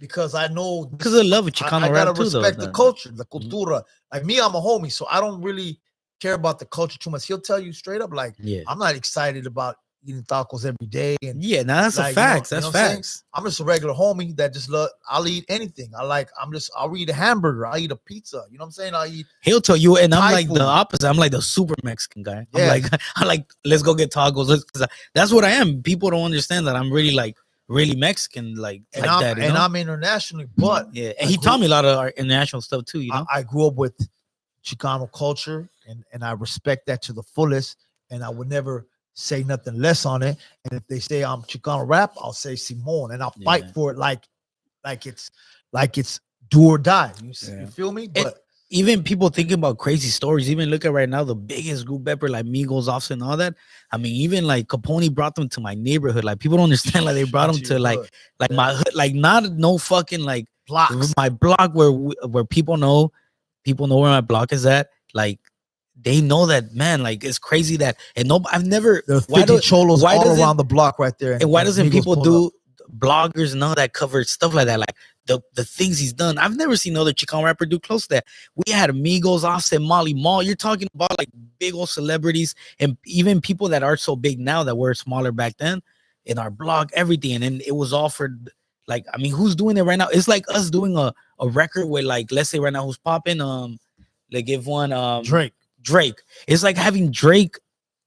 because I know because I love Chicano rap. I gotta respect the culture, the cultura. Mm-hmm. Like me, I'm a homie, so I don't really care about the culture too much. He'll tell you straight up, like, I'm not excited about eating tacos every day. And Yeah, now that's a like, facts. you know That's what I'm saying? facts. I'm just a regular homie that just love. I'll eat anything. I'll eat a hamburger. I'll eat a pizza. You know what I'm saying? I'll eat He'll tell you, and I'm Thai like the food. opposite. I'm like the super Mexican guy. I'm Yeah. like, I like, let's go get tacos. That's what I am. People don't understand that I'm really like really Mexican, like that. You know? I'm internationally, but Yeah, and he taught me a lot of our international stuff too. You know? I grew up with Chicano culture, and I respect that to the fullest, and I would never say nothing less on it. And if they say I'm Chicano rap, I'll say Simon, and I'll fight for it like it's do or die. You feel me? But even people thinking about crazy stories, even look at right now the biggest group ever, like Migos, Offset, and all that. I mean, even like Capone brought them to my neighborhood. Like people don't understand, like they brought them to like my hood, like not no fucking like blocks. My block where people know where my block is at. Like they know that, man. Like it's crazy that, and no, I've never. There are 50 cholos all around the block right there. And why doesn't people do bloggers and all that cover stuff like that? Like the things he's done. I've never seen another Chicano rapper do close to that. We had Migos, Offset, Molly Mall. You're talking about like big old celebrities and even people that are so big now that were smaller back then in our blog, everything. And it was all for like, I mean, who's doing it right now? It's like us doing a record with like, let's say right now who's popping. Like give one Drake. It's like having Drake.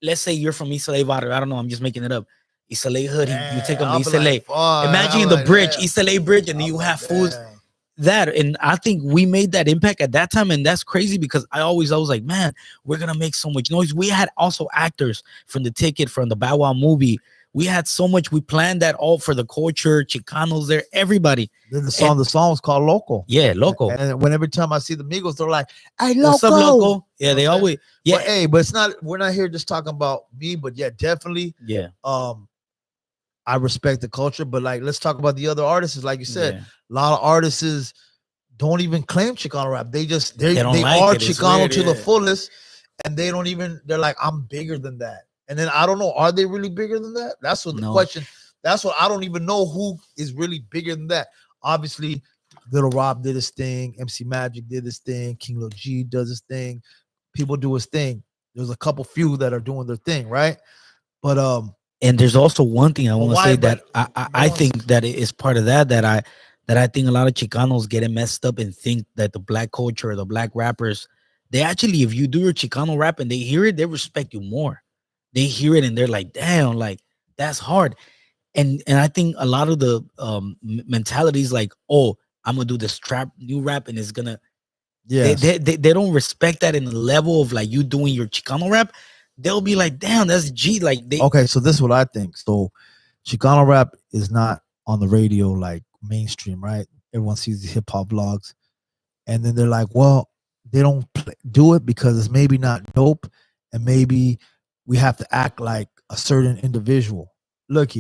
Let's say you're from East LA, I don't know. I'm just making it up. East LA hood. You take them to East LA. Imagine the bridge, East LA bridge, and then you have foods that. And I think we made that impact at that time, and that's crazy because I was like, man, we're gonna make so much noise. We had also actors from the Ticket, from the Bow Wow movie. We had so much. We planned that all for the culture, Chicanos there, everybody. Then the song was called Loco. Yeah, Loco. And every time I see the Migos, they're like, "Hey, Loco, what's up, Loco?" Yeah, they always. Yeah, but, hey, but it's not. We're not here just talking about me, but yeah, definitely. Yeah. I respect the culture, but like, let's talk about the other artists. Like you said, a lot of artists don't even claim Chicano rap. They are Chicano to the fullest, and they don't even. They're like, I'm bigger than that. And then I don't know, are they really bigger than that? That's what the question. That's what I don't even know who is really bigger than that. Obviously, Little Rob did his thing. MC Magic did his thing. King Lil G does his thing. People do his thing. There's a couple few that are doing their thing, right? But and there's also one thing I want to say that I think that it is part of that I think a lot of Chicanos getting messed up and think that the black culture or the black rappers, they actually, if you do your Chicano rap and they hear it, they respect you more. They hear it and they're like, damn, like that's hard. And I think a lot of the mentalities like, oh, I'm gonna do this new rap and it's gonna, they don't respect that in the level of like you doing your Chicano rap. They'll be like, damn, that's G. Like okay, so this is what I think. So Chicano rap is not on the radio like mainstream, right? Everyone sees the hip hop vlogs, and then they're like, well, they don't do it because it's maybe not dope, and maybe we have to act like a certain individual. Look,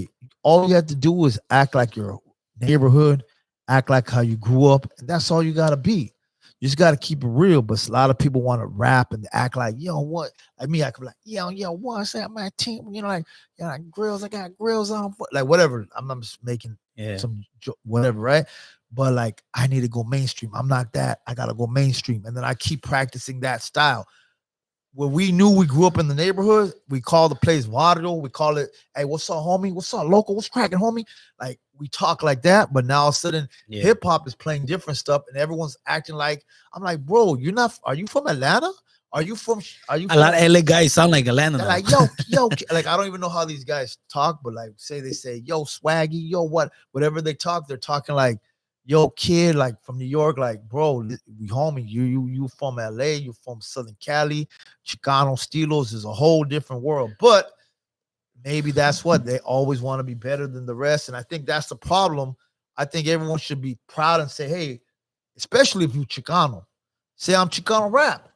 all you have to do is act like your neighborhood, act like how you grew up, and that's all you gotta be. You just gotta keep it real. But a lot of people want to rap and act like, yo, what? Like me, I could be like, yo, what's that? My team, like grills. I got grills on, like whatever. I'm just making some whatever, right? But like, I need to go mainstream. I'm not that. I gotta go mainstream, and then I keep practicing that style. When we knew we grew up in the neighborhood, we call the place Barrio. We call it, hey, what's up, homie? What's up, local? What's cracking, homie? Like, we talk like that, but now all of a sudden, hip hop is playing different stuff, and everyone's acting like, I'm like, bro, you're not, are you from Atlanta? Are you a lot of LA guys sound like Atlanta? They're like, yo, like, I don't even know how these guys talk, but like, they say, yo, swaggy, yo, whatever they talk, they're talking like, yo, kid, like from New York, like, bro, we homie, you from LA, you from Southern Cali, Chicano Stilos is a whole different world. But maybe that's what they always want to be better than the rest. And I think that's the problem. I think everyone should be proud and say, hey, especially if you Chicano, say I'm Chicano rap.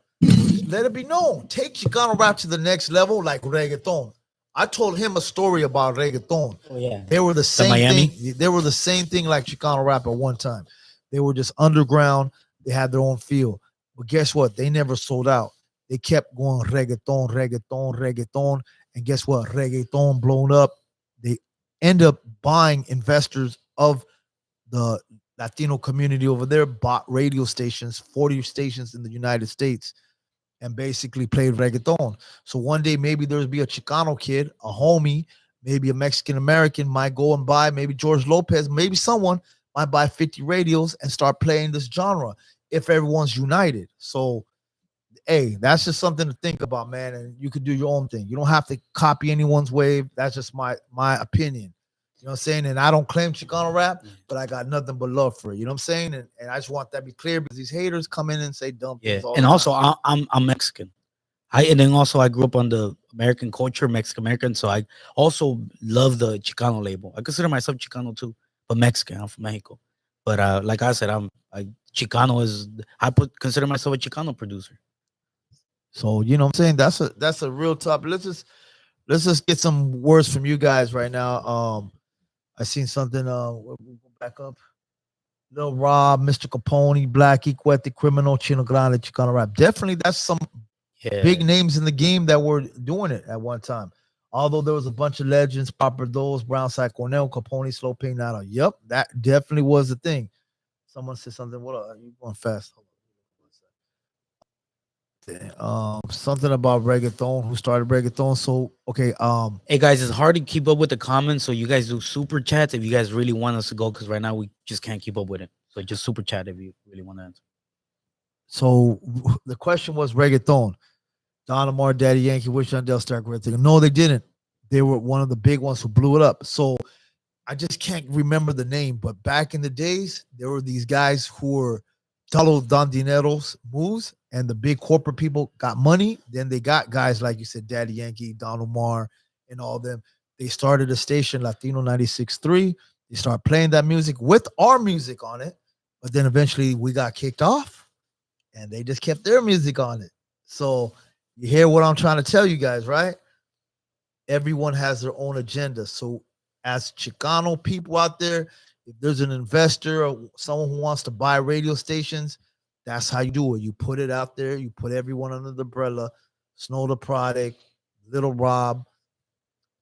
Let it be known. Take Chicano rap to the next level, like reggaeton. I told him a story about reggaeton. Oh yeah, they were the same thing. They were the same thing like Chicano rap at one time. They were just underground. They had their own feel. But guess what? They never sold out. They kept going reggaeton. And guess what? Reggaeton blown up. They end up buying investors of the Latino community over there, bought radio stations, 40 stations in the United States, and basically played reggaeton. So one day maybe there'll be a Chicano kid, a homie, maybe a Mexican American might go and buy, maybe George Lopez, maybe someone might buy 50 radios and start playing this genre if everyone's united. So, hey, that's just something to think about, man. And you could do your own thing. You don't have to copy anyone's wave. That's just my opinion. You know what I'm saying? And I don't claim Chicano rap, but I got nothing but love for it. You know what I'm saying? And I just want that to be clear because these haters come in and say dumb Yeah, things all and the also time. I'm Mexican. And then also I grew up on the American culture, Mexican American. So I also love the Chicano label. I consider myself Chicano too, but Mexican. I'm from Mexico. But like I said, Chicano is consider myself a Chicano producer. So, you know what I'm saying? That's a real topic. Let's just get some words from you guys right now. I seen something we'll go back up. Lil Rob, Mr. Capone, Black, Equette, Criminal, Chino Grande, Chicano rap. Definitely that's some big Yeah, names in the game that were doing it at one time. Although there was a bunch of legends, Proper Those, Brownside Cornell, Capone, Slow Payne, Nado. Yep, that definitely was the thing. Someone said something. What are you going fast? Hold on. Something about reggaeton. Who started reggaeton? So okay. hey guys, it's hard to keep up with the comments, so you guys do super chats if you guys really want us to go, because right now we just can't keep up with it. So just super chat if you really want to answer. So the question was reggaeton. Don Omar, Daddy Yankee, Wish Yandel, Stark Red Thing. No, they didn't. They were one of the big ones who blew it up. So I just can't remember the name, but back in the days, there were these guys who were Talo Don Dinero's moves, and the big corporate people got money. Then they got guys like you said, Daddy Yankee, Don Omar, and all them. They started a station, Latino 96.3. They started playing that music with our music on it. But then eventually we got kicked off and they just kept their music on it. So you hear what I'm trying to tell you guys, right? Everyone has their own agenda. So as Chicano people out there, if there's an investor or someone who wants to buy radio stations, that's how you do it. You put it out there, you put everyone under the umbrella, Snow the Product, Little Rob,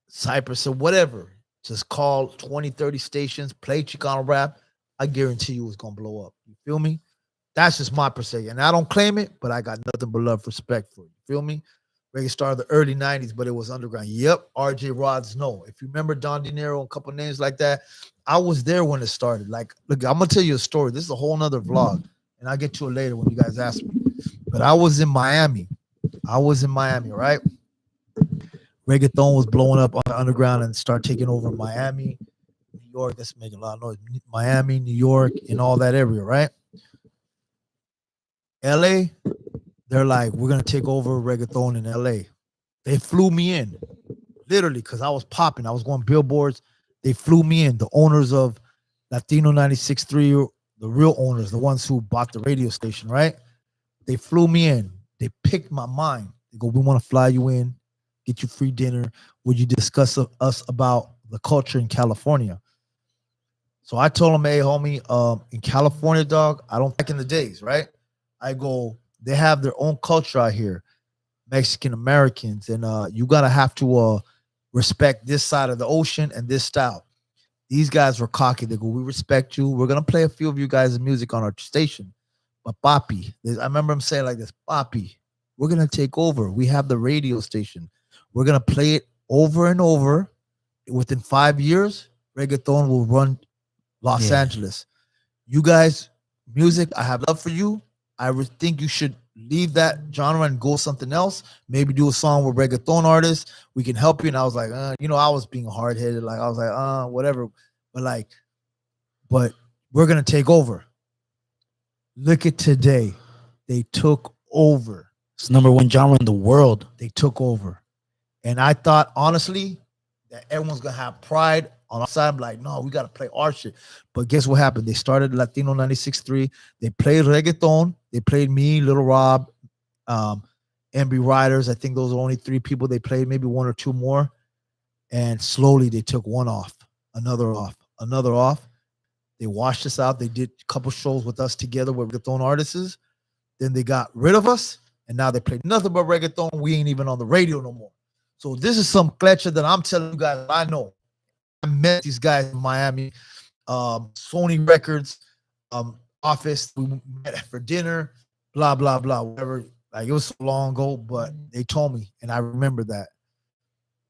Cypress, or whatever. Just call 20, 30 stations, play Chicano rap. I guarantee you it's gonna blow up. You feel me? That's just my perception. And I don't claim it, but I got nothing but love, respect for it. You feel me? Reggae started the early 90s, but it was underground. Yep. RJ Rods, no. If you remember Don Dinero and a couple names like that, I was there when it started. Like, look, I'm gonna tell you a story. This is a whole nother vlog, and I'll get to it later when you guys ask me. But I was in Miami. Right? Reggaeton was blowing up on the underground and started taking over Miami, New York. That's making a lot of noise. Miami, New York, and all that area, right? LA, they're like, we're gonna take over reggaeton in LA. They flew me in, literally, because I was popping. I was going billboards. They flew me in. The owners of Latino 96.3, the real owners, the ones who bought the radio station, right? They flew me in. They picked my mind. They go, we want to fly you in, get you free dinner. Would you discuss us about the culture in California? So I told them, hey, homie, in California, dog, I don't back in the days, right? I go, they have their own culture out here, Mexican Americans, and you gotta have to respect this side of the ocean and this style. These guys were cocky. They go, we respect you. We're gonna play a few of you guys' music on our station. But Papi, I remember him saying like this, Papi, we're gonna take over. We have the radio station. We're gonna play it over and over. Within 5 years, reggaeton will run Los Yeah. Angeles. You guys, music, I have love for you. I think you should leave that genre and go something else. Maybe do a song with reggaeton artists. We can help you. And I was like, I was being hard headed. Like I was like, whatever. But we're gonna take over. Look at today. They took over. It's number one genre in the world. They took over. And I thought honestly that everyone's gonna have pride on our side. I'm like, no, we gotta play our shit. But guess what happened? They started Latino 96.3. They played reggaeton. They played me, Little Rob, MB Riders. I think those are only three people they played, maybe one or two more. And slowly they took one off, another off, another off. They washed us out. They did a couple shows with us together with reggaeton artists. Then they got rid of us, and now they play nothing but reggaeton. We ain't even on the radio no more. So this is some clutcher that I'm telling you guys I know. I met these guys in Miami, Sony Records office. We met for dinner, blah, blah, blah, whatever. Like it was so long ago, but they told me, and I remember that.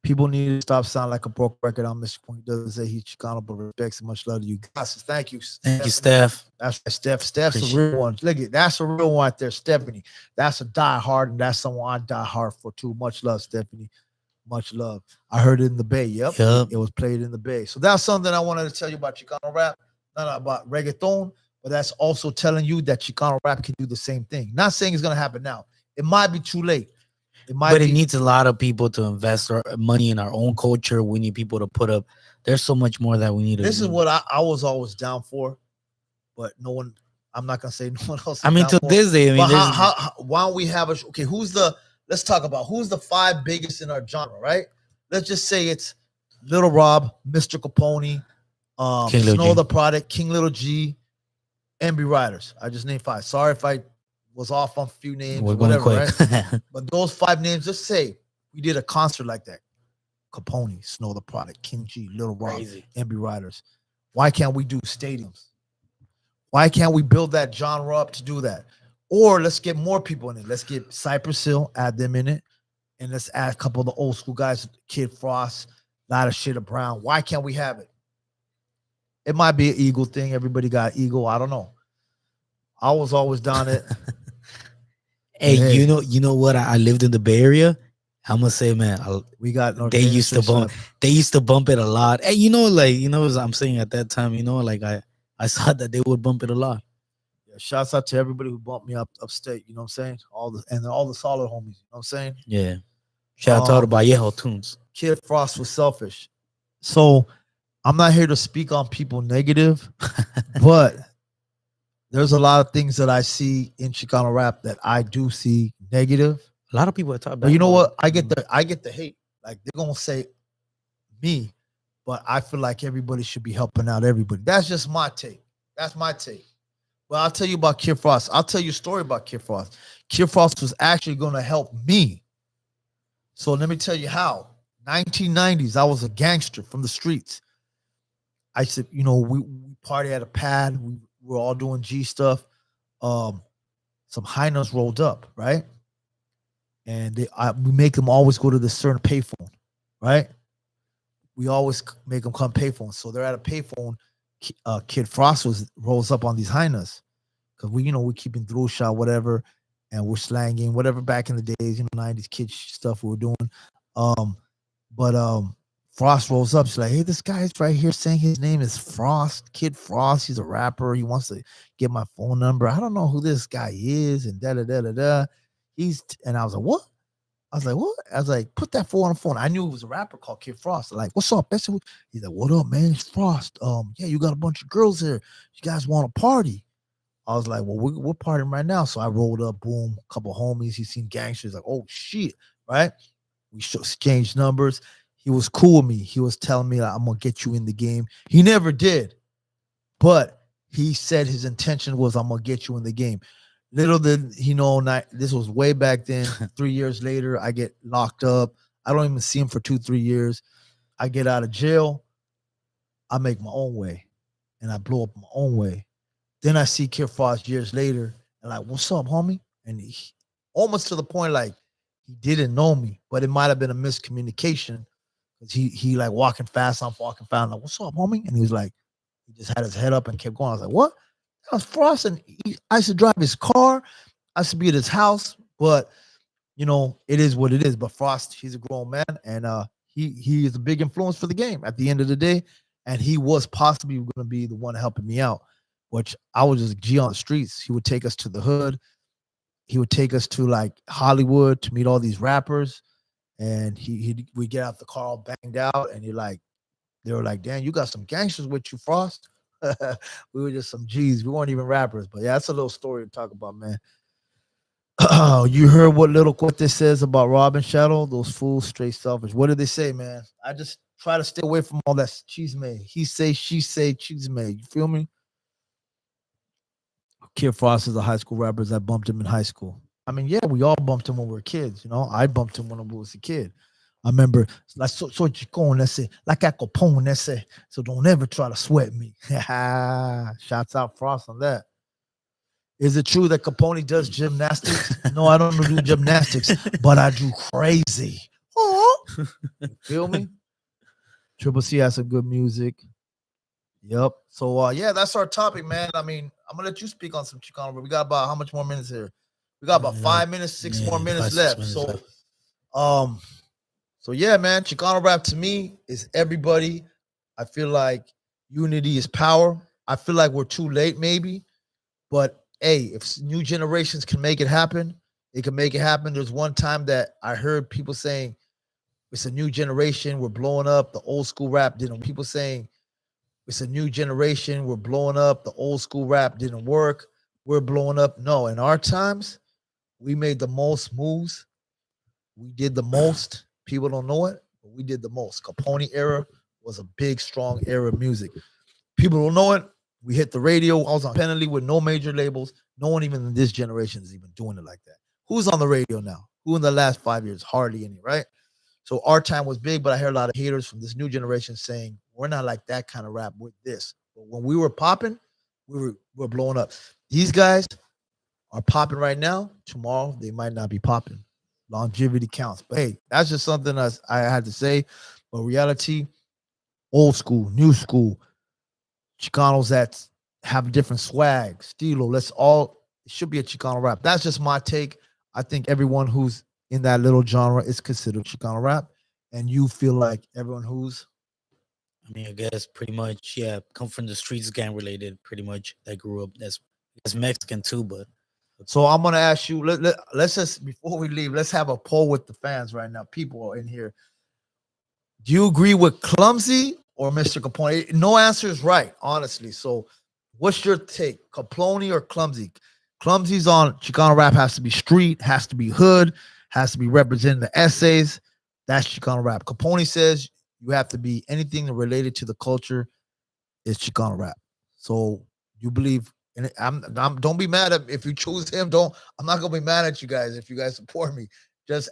People need to stop sounding like a broke record on Mr. Point. He doesn't say he's Chicano, but respects and much love to you guys. Thank you. Thank you, Stephanie. Steph. That's right, Steph. Steph's a Appreciate real one. Look at that's a real one right there, Stephanie. That's a die hard, and that's someone I die hard for too. Much love, Stephanie. Much love. I heard it in the Bay. Yep. It was played in the Bay. So that's something I wanted to tell you about Chicano rap, not about reggaeton, but that's also telling you that Chicano rap can do the same thing. Not saying it's gonna happen now. It might be too late. But it needs a lot of people to invest our money in our own culture. We need people to put up. There's so much more that we need to. This is what I was always down for, but no one. I'm not gonna say no one else. I mean, to this day, I mean, how, why don't we have a okay? Let's talk about who's the 5 biggest in our genre, right? Let's just say it's Little Rob, Mr.Capone, Snow the Product, King Little G, MB Riders. I just named 5. Sorry if I was off on a few names or whatever, right? But those 5 names, just say we did a concert like that. Capone, Snow the Product, King G, Little Rob, MB Riders. Why can't we do stadiums? Why can't we build that genre up to do that? Or let's get more people in it. Let's get Cypress Hill, add them in it. And let's add a couple of the old school guys, Kid Frost, a lot of shit of Brown. Why can't we have it? It might be an ego thing. Everybody got ego. I don't know. I was always down it. Hey, you know what? I lived in the Bay Area. I'm gonna say, man, they used to bump it a lot. Hey, I'm saying at that time, I saw that they would bump it a lot. Yeah, shouts out to everybody who bumped me up upstate. You know what I'm saying? All the solid homies. You know what I'm saying? Yeah. Shout out to Vallejo tunes. Kid Frost was selfish. So I'm not here to speak on people negative, but there's a lot of things that I see in Chicano rap that I do see negative. A lot of people are talking about. But you know what? I get the hate. Like they're gonna say me, but I feel like everybody should be helping out everybody. That's just my take. That's my take. Well, I'll tell you about Kid Frost. I'll tell you a story about Kid Frost. Kid Frost was actually gonna help me. So let me tell you how. 1990s, I was a gangster from the streets. I said, we party at a pad. We were all doing G stuff. Some hyenas rolled up, right? And we make them always go to this certain payphone, right? We always make them come payphone. So they're at a payphone. Kid Frost rolls up on these hyenas because we keeping through shot, whatever, and we're slanging whatever back in the days, 90s kid stuff we were doing. But Frost rolls up. She's like, hey, this guy's right here saying his name is Frost, Kid Frost. He's a rapper. He wants to get my phone number. I don't know who this guy is, and da-da-da-da-da. And I was like, what? I was like, put that fool on the phone. I knew it was a rapper called Kid Frost. Like, what's up? He's like, what up, man? It's Frost. Yeah, you got a bunch of girls here. You guys want to party? I was like, well, we're partying right now. So I rolled up, boom, a couple homies. He seen gangsters. Like, oh, shit, right? We exchanged numbers. He was cool with me. He was telling me, like, I'm going to get you in the game. He never did. But he said his intention was, I'm going to get you in the game. Little did he know, this was way back then. 3 years later, I get locked up. I don't even see him for 2-3 years. I get out of jail. I make my own way. And I blow up my own way. Then I see Kid Frost years later. And like, what's up, homie? And he almost to the point like he didn't know me. But it might have been a miscommunication. Because he like walking fast. I'm walking fast. I'm like, what's up, homie? And he was like, he just had his head up and kept going. I was like, what? That was Frost, and I used to drive his car. I used to be at his house, but it is what it is. But Frost, he's a grown man, and he is a big influence for the game at the end of the day. And he was possibly going to be the one helping me out, which I was just a G on the streets. He would take us to the hood. He would take us to like Hollywood to meet all these rappers, and we get out the car all banged out, and they were like, damn, you got some gangsters with you, Frost. We were just some G's. We weren't even rappers, but yeah, that's a little story to talk about, man. You heard what this says about Rob and Shadow? Those fools, straight selfish. What did they say, man? I just try to stay away from all that cheese made. He say, she say, cheese made. You feel me? Kid Frost is a high school rapper that bumped him in high school. I mean, yeah, we all bumped him when we were kids. I bumped him when I was a kid. I remember, like, so Chicano, like a Capone, so don't ever try to sweat me. Shouts out Frost on that. Is it true that Capone does gymnastics? No, I don't do gymnastics, but I do crazy. Oh, You feel me? Triple C has some good music. Yep. So yeah, that's our topic, man. I mean, I'm gonna let you speak on some Chicano. But we got about how much more minutes here? We got about Like, 5 minutes, six yeah, more minutes 5, 6 left. minutes left. Um, so yeah, man, Chicano rap to me is everybody. I feel like unity is power. I feel like we're too late, maybe, but hey, if new generations can make it happen, it can make it happen. There's one time that I heard people saying it's a new generation, we're blowing up. The old school rap didn't. People saying it's a new generation, we're blowing up. The old school rap didn't work. We're blowing up. No, in our times, we made the most moves. We did the most. People don't know it, but we did the most. Capone era was a big, strong era of music. People don't know it. We hit the radio. I was on penalty with no major labels. No one even in this generation is even doing it like that. Who's on the radio now? Who in the last 5 years? Hardly any, right? So our time was big, but I hear a lot of haters from this new generation saying we're not like that kind of rap with this. But when we were popping, we're blowing up. These guys are popping right now. Tomorrow they might not be popping. Longevity counts. But hey, that's just something I had to say. But reality, old school, new school, Chicanos that have different swag, stilo. Let's all it should be a Chicano rap. That's just my take. I think everyone who's in that little genre is considered Chicano rap. And you feel like everyone who's I mean, I guess pretty much, yeah, come from the streets, gang related, pretty much. That grew up. That's Mexican too, but so I'm gonna ask you, let's just before we leave, let's have a poll with the fans right now. People are in here. Do you agree with Clumsy or Mr. Capone? No answer is right, honestly. So, what's your take, Capone or Clumsy? Clumsy's on Chicano rap has to be street, has to be hood, has to be representing the essays. That's Chicano rap. Capone says you have to be anything related to the culture is Chicano rap. So you believe, and don't be mad at if you choose him. Don't. I'm not gonna be mad at you guys if you guys support me. Just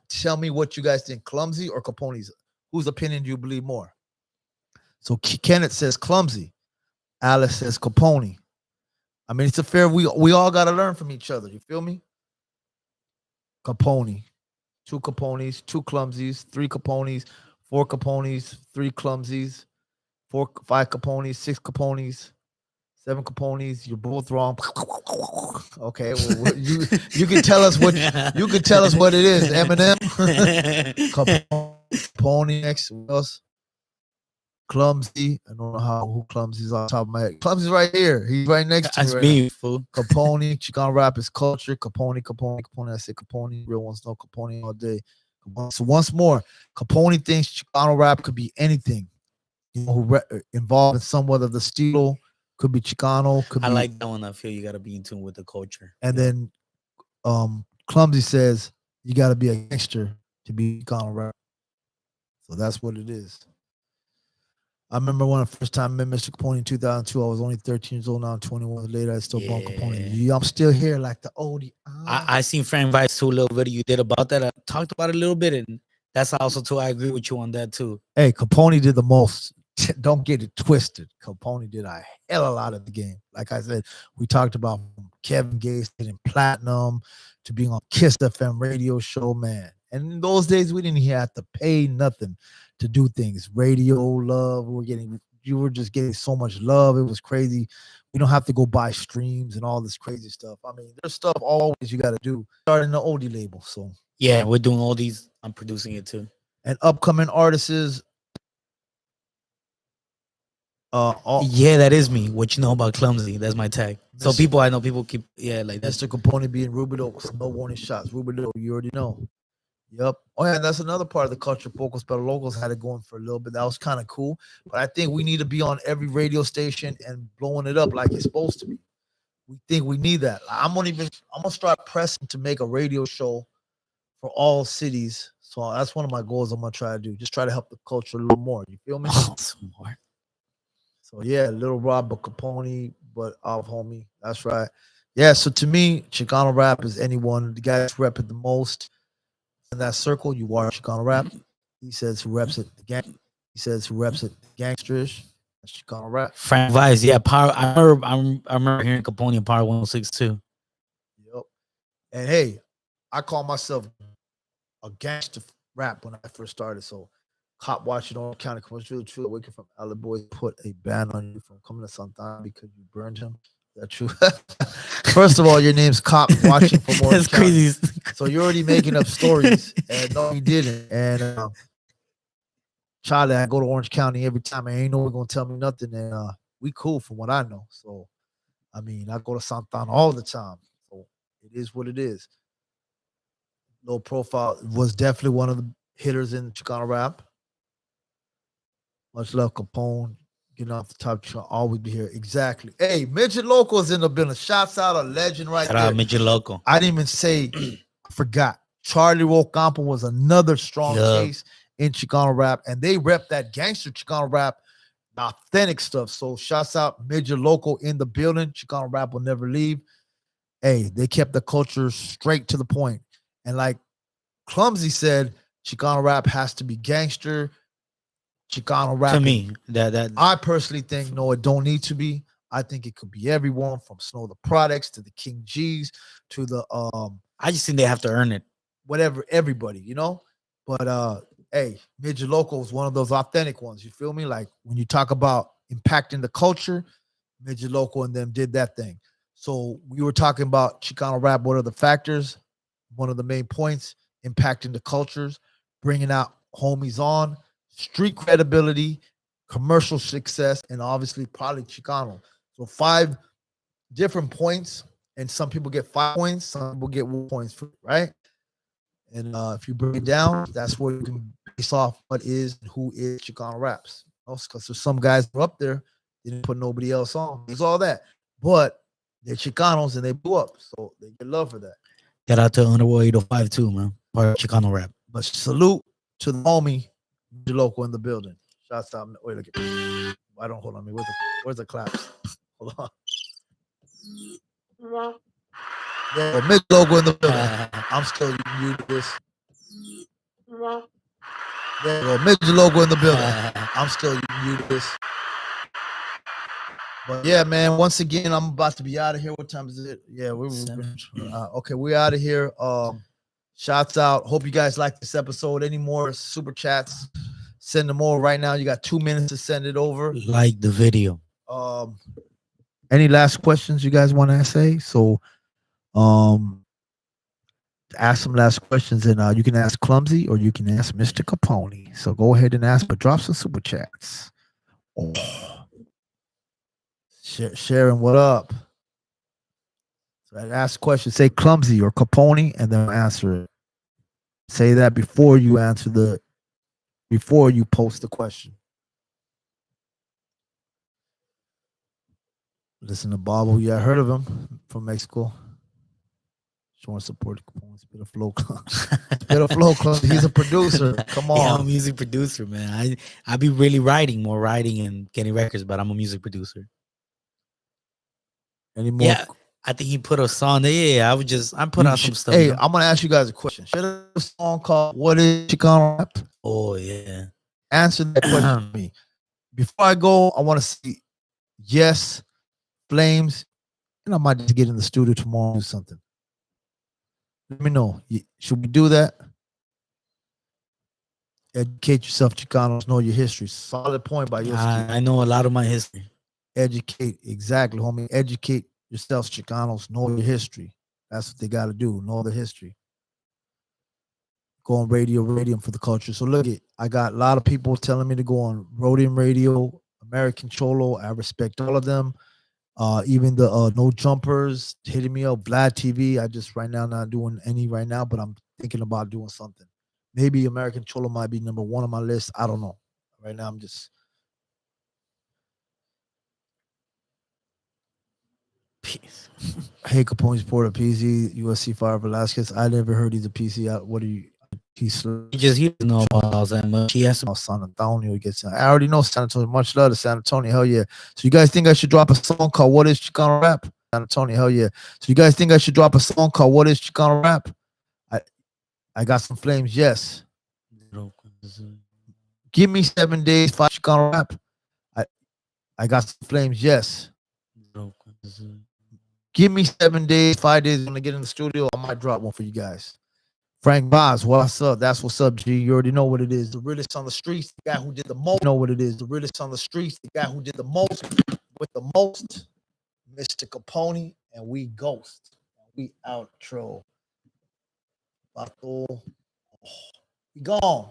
tell me what you guys think, Clumsy or Capone's. Whose opinion do you believe more? So Kenneth says Clumsy. Alice says Capone. I mean, it's a fair. We all got to learn from each other. You feel me? Capone, two Capones, two Clumsies, three Capones, four Capones, three Clumsies, 5 Capones, 6 Capones, 7 Capones. You're both wrong. Okay, well, you can tell us what you can tell us what it is. Eminem, Capone. Next, what else? Clumsy. I don't know who Clumsy's on top of my head. Clumsy's right here. He's right next to me. that's Right me, now. fool. Capone, Chicano rap is culture. Capone. I say Capone. Real ones know Capone all day. So once more, Capone thinks Chicano rap could be anything. You know, involved in somewhat of the stilo. Could be Chicano. Could I be. like that one. I feel you got to be in tune with the culture. And then Clumsy says you got to be a gangster to be Chicano rap. So that's what it is. I remember when the first time I met Mr. Capone in 2002. I was only 13 years old. Now I'm 21. Later, I still bump Capone. Yeah, I'm still here like the oldie. I seen Frank Vice too, a little video you did about that. I talked about it a little bit, and that's also too. I agree with you on that too. Hey, Capone did the most. Don't get it twisted. Capone did a hell of a lot of the game. Like I said, we talked about Kevin Gates getting platinum to being on Kiss FM radio show, man. And in those days, we didn't have to pay nothing to do things. Radio love, you were just getting so much love. It was crazy. We don't have to go buy streams and all this crazy stuff. I mean, there's stuff always you got to do. Starting the oldie label, so yeah, we're doing all these. I'm producing it too. And upcoming artists. Yeah, that is me. What you know about Clumsy? That's my tag. So people, I know people keep like that. Mr. Capone being Rubido, no warning shots. Rubido, you already know. Yep. Oh yeah, and that's another part of the culture. Focus, but locals had it going for a little bit. That was kind of cool. But I think we need to be on every radio station and blowing it up like it's supposed to be. We think we need that. I'm gonna start pressing to make a radio show for all cities. So that's one of my goals. I'm gonna try to do. Just try to help the culture a little more. You feel me? Oh, smart. So yeah, Little Rob, but Capone, but off homie. That's right. Yeah. So to me, Chicano rap is anyone. The guys rep it the most in that circle. You are Chicano rap. He says who reps it the gang. He says who reps it the gangsterish. That's Chicano rap. Frank Vice, yeah. Power. I remember hearing Capone in Power 106 too. Yep. And hey, I call myself a gangster rap when I first started. So cop watching Orange County commercial true. Waking from LA boys put a ban on you from coming to Santana because you burned him. Is that true? First of all, your name's cop watching from Orange That's County. crazy. So you're already making up stories. And no, you didn't. And Charlie, I go to Orange County every time. I ain't no one gonna tell me nothing. And we cool from what I know. So I mean, I go to Santana all the time. So it is what it is. Low profile was definitely one of the hitters in Chicano rap. Much love, Capone. Getting off the top, should always be here. Exactly. Hey, Midget Local is in the building. Shouts out a legend right Shout there. out Midget Loco. I didn't even say, I forgot. Charlie Rocampo was another strong case in Chicano rap, and they rep that gangster Chicano rap, the authentic stuff. So shouts out Midget Local in the building. Chicano rap will never leave. Hey, they kept the culture straight to the point. And like Clumsy said, Chicano rap has to be gangster. Chicano rap To me, that I personally think no, it don't need to be. I think it could be everyone from Snow the Products to the King G's to the I just think they have to earn it. whatever, everybody, you know. But hey, Midget Local is one of those authentic ones. You feel me? Like when you talk about impacting the culture, Midget Local and them did that thing. So we were talking about Chicano rap. What are the factors? One of the main points: impacting the cultures, bringing out homies on, street credibility, commercial success, and obviously probably Chicano. So 5 different points, and some people get 5 points, some people get 1 points for it, right? And if you break it down, that's where you can base off what is and who is Chicano raps. Because there's some guys who are up there, they didn't put nobody else on. There's all that. But they're Chicanos and they blew up. So they get love for that. Shout out to Underworld 805 too, man. Part of Chicano rap. But salute to the homie, the local in the building. Shouts out. Wait, look. I don't hold on me. Where's the claps? Hold on. Yeah, mid logo in the building. I'm still muted this. There you go. Mid logo in the building. I'm still muted this. But yeah, man. Once again, I'm about to be out of here. What time is it? Yeah, we're okay. We're out of here. Shouts out. Hope you guys like this episode. Any more super chats? Send them over right now. You got 2 minutes to send it over. Like the video. Any last questions you guys want to say? So, ask some last questions, and you can ask Clumsy or you can ask Mr. Capone. So go ahead and ask, but drop some super chats. Oh. Sharon, what up? So I ask questions, say Clumsy or Capone, and then answer it. Say that before you post the question. Listen to Bobo. Yeah, I heard of him from Mexico. Showing support Capone. Spit a flow club. Spit a flow club. He's a producer. Come on. Yeah, I'm a music producer, man. I be really writing and getting records, but I'm a music producer. Any more? Yeah, I think he put a song there. Yeah, I put out some stuff. Hey, you know? I'm gonna ask you guys a question. Should a song called "What Is Chicano Rap"? Oh yeah. Answer that question for me. Before I go, I want to see yes, Flames, and I might just get in the studio tomorrow and do something. Let me know. Should we do that? Educate yourself, Chicanos. Know your history. Solid point by yours. I know a lot of my history. Educate, exactly, homie. Educate yourselves, Chicanos. Know your history. That's what they got to do. Know the history. Go on Radium for the culture. So look it. I got a lot of people telling me to go on Rodium Radio, American Cholo. I respect all of them. Even the No Jumpers hitting me up, Vlad TV. I just right now not doing any right now, but I'm thinking about doing something. Maybe American Cholo might be number 1 on my list. I don't know. Right now I'm just Peace. Hey Capone's Porter PZ, USC Fire Velasquez. I never heard he's a PC. What are you? He doesn't know about that much. He has San Antonio. He gets. I already know San Antonio. Much love to San Antonio. Hell yeah. So you guys think I should drop a song called "What Is Chicano Rap"? San Antonio. Hell yeah. So you guys think I should drop a song called "What Is Chicano Rap"? I got some flames. Yes. Give me 7 days, 5 Chicano rap. I got some flames. Yes. Give me 7 days, 5 days. When I get in the studio, I might drop one for you guys. Frank Vaz, what's up? That's what's up, G. You already know what it is. The realest on the streets, the guy who did the most. You know what it is. The realest on the streets, the guy who did the most with the most. Mr. Capone, and we ghost. We outro. Bato. We gone.